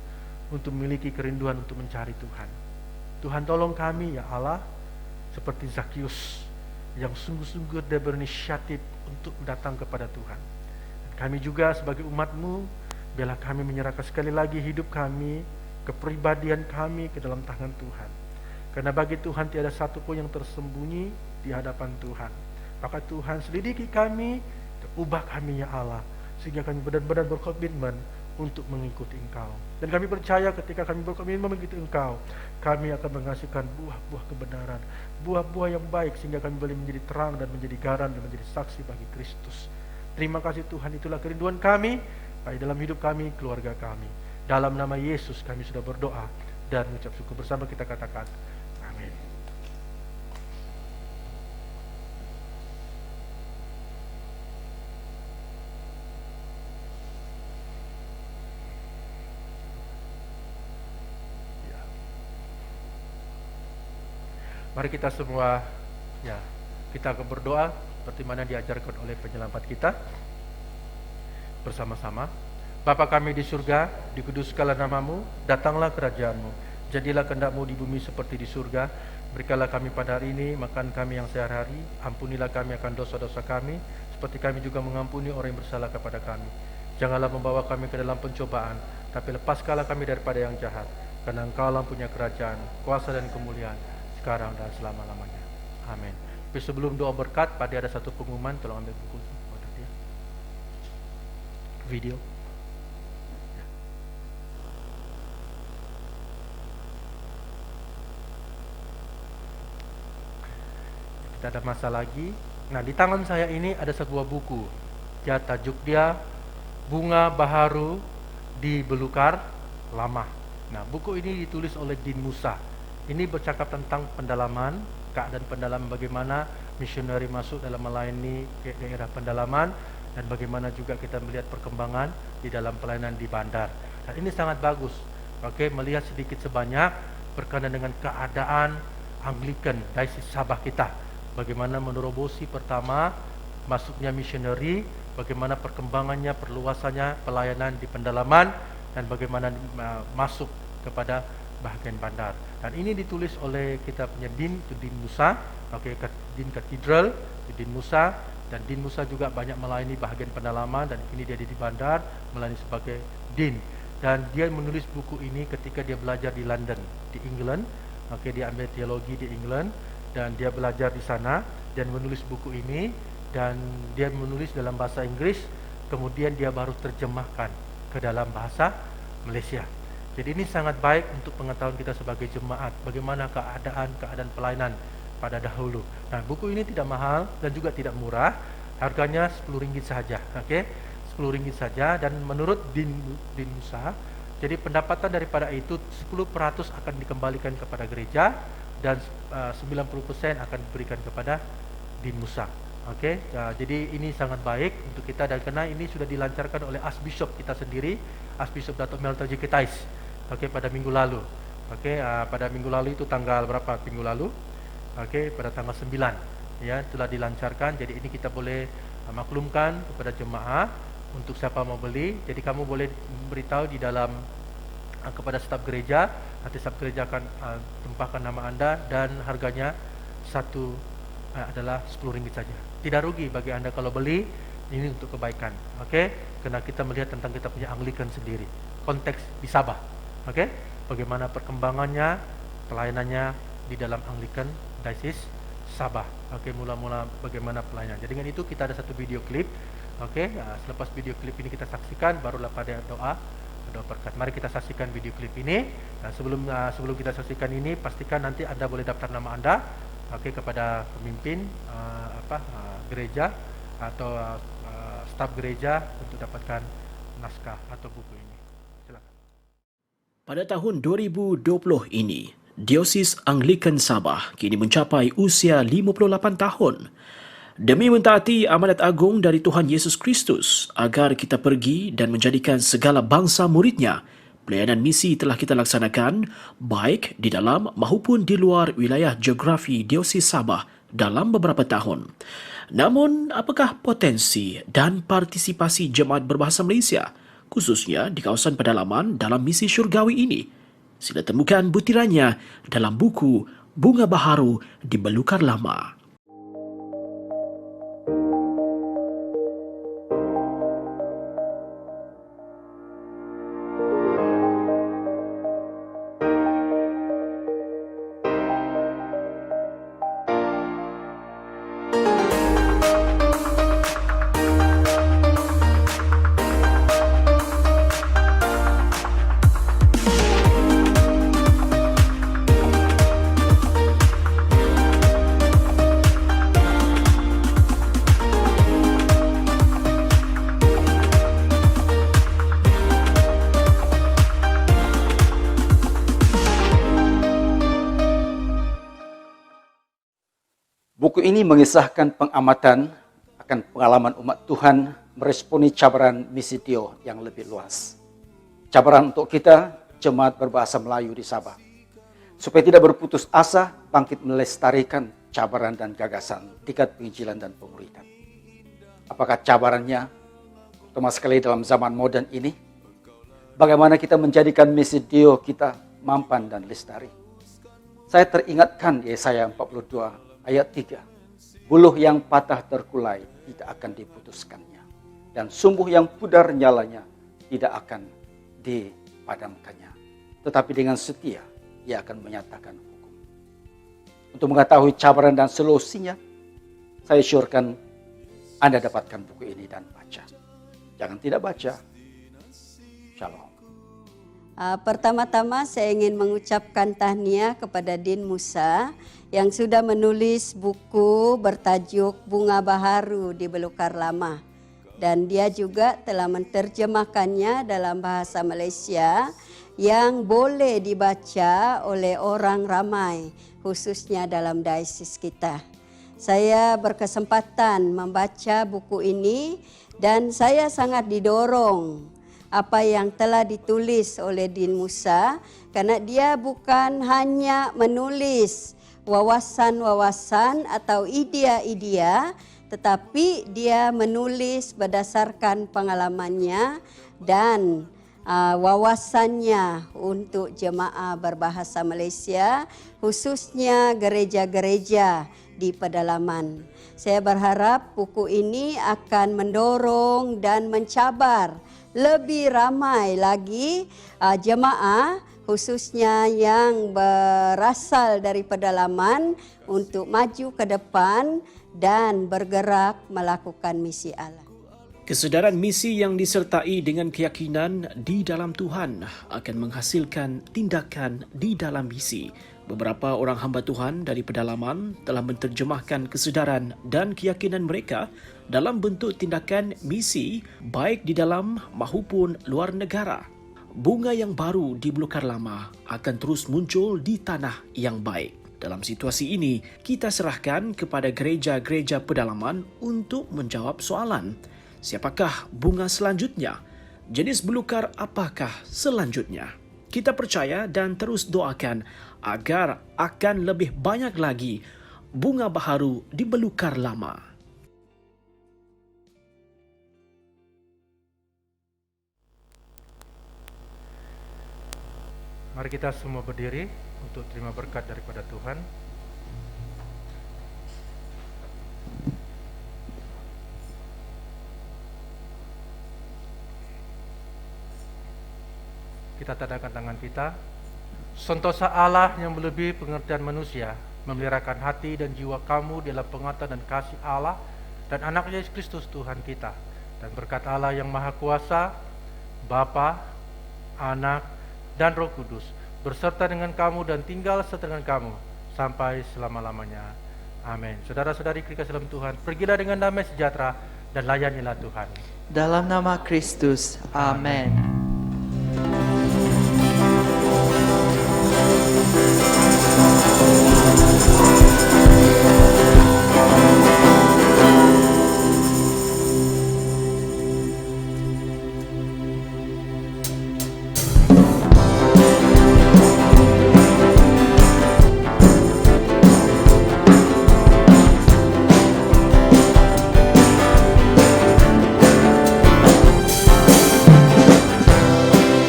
Speaker 4: untuk memiliki kerinduan untuk mencari Tuhan. Tuhan tolong kami ya Allah, seperti Zakius yang sungguh-sungguh dia berinisiatif untuk datang kepada Tuhan. Dan kami juga sebagai umat-Mu, biarlah kami menyerahkan sekali lagi hidup kami, kepribadian kami ke dalam tangan Tuhan. Karena bagi Tuhan tiada satu pun yang tersembunyi di hadapan Tuhan. Maka Tuhan selidiki kami, ubah kami ya Allah, sehingga kami benar-benar berkomitmen untuk mengikuti Engkau. Dan kami percaya ketika kami berkomitmen mengikuti Engkau, kami akan menghasilkan buah-buah kebenaran, buah-buah yang baik, sehingga kami boleh menjadi terang dan menjadi garam dan menjadi saksi bagi Kristus. Terima kasih Tuhan, itulah kerinduan kami, baik dalam hidup kami, keluarga kami. Dalam nama Yesus kami sudah berdoa dan mengucap syukur bersama, kita katakan amin. Mari kita semua kita akan berdoa seperti mana diajarkan oleh penyelamat kita bersama-sama. Bapa kami di surga, dikuduskanlah namamu, datanglah kerajaan-Mu, jadilah kehendak-Mu di bumi seperti di surga. Berikanlah kami pada hari ini makan kami yang sehari-hari, ampunilah kami akan dosa-dosa kami, seperti kami juga mengampuni orang yang bersalah kepada kami. Janganlah membawa kami ke dalam pencobaan, tapi lepaskanlah kami daripada yang jahat, karena Engkau-lah punya kerajaan, kuasa dan kemuliaan, sekarang dan selama-lamanya. Amin. Tapi sebelum doa berkat, pada ada satu pengumuman, tolong ambil buku dia. Video. Kita ada masa lagi. Nah, di tangan saya ini ada sebuah buku. Ya, tajuk dia Bunga Baharu di Belukar Lama. Nah, buku ini ditulis oleh Din Musa. Ini bercakap tentang pendalaman, keadaan pendalaman, bagaimana misioneri masuk dalam melayani ke daerah pendalaman, dan bagaimana juga kita melihat perkembangan di dalam pelayanan di bandar. Dan ini sangat bagus. Oke, melihat sedikit sebanyak berkenaan dengan keadaan Anglican Diocese Sabah kita. Bagaimana menerobosi pertama masuknya misioneri, bagaimana perkembangannya, perluasannya pelayanan di pendalaman, dan bagaimana masuk kepada bahagian bandar. Dan ini ditulis oleh kita punya Din Musa, Din Katedral, Din Musa, dan Din Musa juga banyak melayani bahagian pendalaman, dan ini dia di bandar melayani sebagai Din. Dan dia menulis buku ini ketika dia belajar di London, di England. Dia ambil teologi di England dan dia belajar di sana dan menulis buku ini, dan dia menulis dalam bahasa Inggris, kemudian dia baru terjemahkan ke dalam bahasa Malaysia. Jadi ini sangat baik untuk pengetahuan kita sebagai jemaat, bagaimana keadaan pelayanan pada dahulu. Nah, buku ini tidak mahal dan juga tidak murah, harganya RM10 saja. 10 ringgit saja, dan menurut Din Musa, jadi pendapatan daripada itu 10% akan dikembalikan kepada gereja, dan 90% akan diberikan kepada Din Musa. Jadi ini sangat baik untuk kita, dan karena ini sudah dilancarkan oleh Archbishop kita sendiri, Archbishop Datuk Melton J. Ketais, pada minggu lalu. Pada minggu lalu itu tanggal berapa minggu lalu? Pada tanggal 9. ya telah dilancarkan. Jadi ini kita boleh maklumkan kepada jemaah untuk siapa mau beli. Jadi kamu boleh beritahu di dalam kepada staf gereja. Nanti staf gereja akan tumpahkan nama anda dan harganya adalah RM10 saja. Tidak rugi bagi anda kalau beli, ini untuk kebaikan. Oke? Karena kita melihat tentang kita punya Anglikan sendiri. Konteks di Sabah. Oke? Bagaimana perkembangannya, pelayanannya di dalam Anglikan Diocese Sabah. Oke, mula-mula bagaimana pelayanan. Jadi dengan itu kita ada satu video klip. Oke, selepas video klip ini kita saksikan, barulah pada doa berkat. Mari kita saksikan video klip ini. Nah, sebelum kita saksikan ini, pastikan nanti Anda boleh daftar nama Anda, kepada pemimpin gereja atau staf gereja untuk dapatkan naskah atau buku ini. Silakan.
Speaker 5: Pada tahun 2020 ini, Diosis Anglikan Sabah kini mencapai usia 58 tahun. Demi mentaati amanat agung dari Tuhan Yesus Kristus agar kita pergi dan menjadikan segala bangsa muridnya, pelayanan misi telah kita laksanakan baik di dalam maupun di luar wilayah geografi Diosis Sabah dalam beberapa tahun. Namun, apakah potensi dan partisipasi jemaat berbahasa Malaysia, khususnya di kawasan pedalaman dalam misi syurgawi ini? Sila temukan butirannya dalam buku Bunga Baharu di Belukar Lama.
Speaker 6: Buku ini mengisahkan pengamatan akan pengalaman umat Tuhan meresponi cabaran misi Dio yang lebih luas. Cabaran untuk kita, jemaat berbahasa Melayu di Sabah. Supaya tidak berputus asa, bangkit melestarikan cabaran dan gagasan, tingkat penginjilan dan pemuridan. Apakah cabarannya, terutama sekali dalam zaman modern ini? Bagaimana kita menjadikan misi Dio kita mampan dan lestari? Saya teringatkan Yesaya 42 ayat 3, buluh yang patah terkulai tidak akan diputuskannya, dan sumbu yang pudar nyalanya tidak akan dipadamkannya. Tetapi dengan setia, ia akan menyatakan hukum. Untuk mengetahui cabaran dan solusinya, saya syorkan Anda dapatkan buku ini dan baca. Jangan tidak baca. Shalom.
Speaker 7: Pertama-tama saya ingin mengucapkan tahniah kepada Din Musa yang sudah menulis buku bertajuk Bunga Baharu di Belukar Lama. Dan dia juga telah menerjemahkannya dalam bahasa Malaysia yang boleh dibaca oleh orang ramai, khususnya dalam diocese kita. Saya berkesempatan membaca buku ini dan saya sangat didorong apa yang telah ditulis oleh Din Musa, karena dia bukan hanya menulis wawasan-wawasan atau idea-idea, tetapi dia menulis berdasarkan pengalamannya dan wawasannya untuk jemaah berbahasa Malaysia, khususnya gereja-gereja di pedalaman. Saya berharap buku ini akan mendorong dan mencabar lebih ramai lagi jemaah, khususnya yang berasal dari pedalaman, untuk maju ke depan dan bergerak melakukan misi Allah.
Speaker 5: Kesedaran misi yang disertai dengan keyakinan di dalam Tuhan akan menghasilkan tindakan di dalam misi. Beberapa orang hamba Tuhan dari pedalaman telah menerjemahkan kesedaran dan keyakinan mereka dalam bentuk tindakan misi baik di dalam maupun luar negara. Bunga yang baru di Belukar Lama akan terus muncul di tanah yang baik. Dalam situasi ini, kita serahkan kepada gereja-gereja pedalaman untuk menjawab soalan. Siapakah bunga selanjutnya? Jenis belukar apakah selanjutnya? Kita percaya dan terus doakan agar akan lebih banyak lagi Bunga Baharu di Belukar Lama.
Speaker 4: Mari kita semua berdiri untuk terima berkat daripada Tuhan. Kita tadahkan tangan kita. Sentosa Allah yang melebihi pengertian manusia memeliharakan hati dan jiwa kamu dalam penguatan dan kasih Allah dan anak Yesus Kristus Tuhan kita. Dan berkat Allah yang Maha Kuasa, Bapa, Anak, dan Roh Kudus berserta dengan kamu dan tinggal serta dengan kamu sampai selama-lamanya. Amin. Saudara-saudari kekasih dalam Tuhan, pergilah dengan damai sejahtera dan layanilah Tuhan.
Speaker 1: Dalam nama Kristus, amin.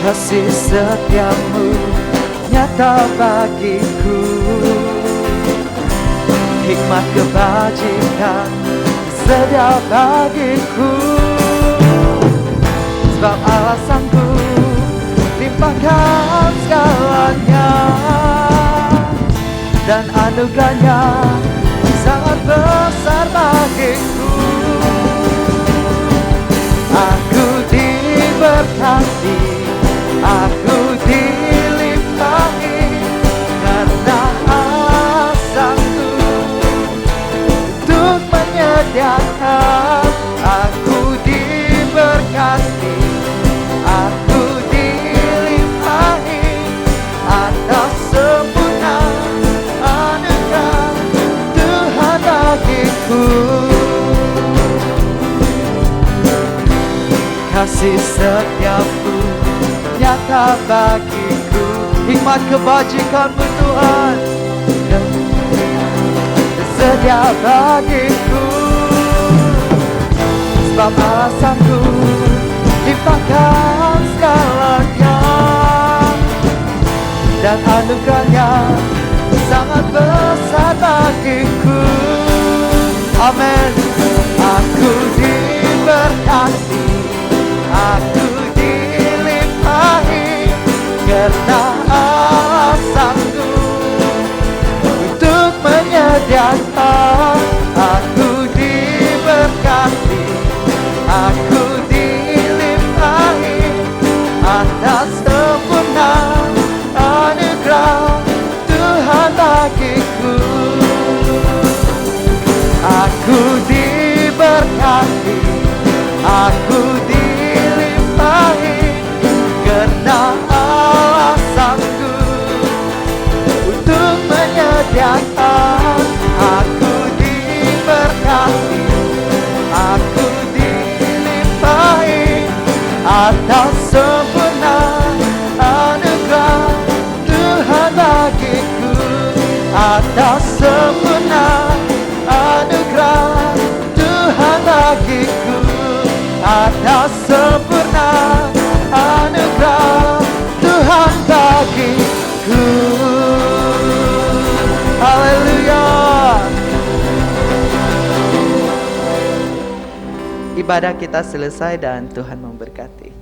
Speaker 1: Kasih setiamu nyata bagiku, hikmat kebajikan sedia bagiku. Sebab Allah sanggup limpahkan segalanya, dan anugerahnya sangat besar bagiku. Aku diberkati, aku dilimpahi karena Allah sanggup untuk menyediakan. Aku diberkati, aku dilimpahi atas sempurna anugerah Tuhan bagiku. Kasih setiamu nyata bagiku, hikmat kebajikan-Mu Tuhan sedia bagiku. Sebab Allah sanggup limpahkan segalanya, dan anugerahnya sangat besar bagiku. Amin. Aku diberkati, aku dilimpahi karena Allah sanggup untuk menyediakan. Aku diberkati, aku dilimpahi atas sempurna anugerah Tuhan bagiku. Aku diberkati, aku dilimpahi karena Allah sanggup untuk menyediakan. Aku diberkati, aku dilimpahi atas sempurna anugerah Tuhan bagiku. Atas sempurna anugerah Tuhan bagiku. Atas sempurna anugerah Tuhan bagiku. Haleluya. Ibadah kita selesai dan Tuhan memberkati.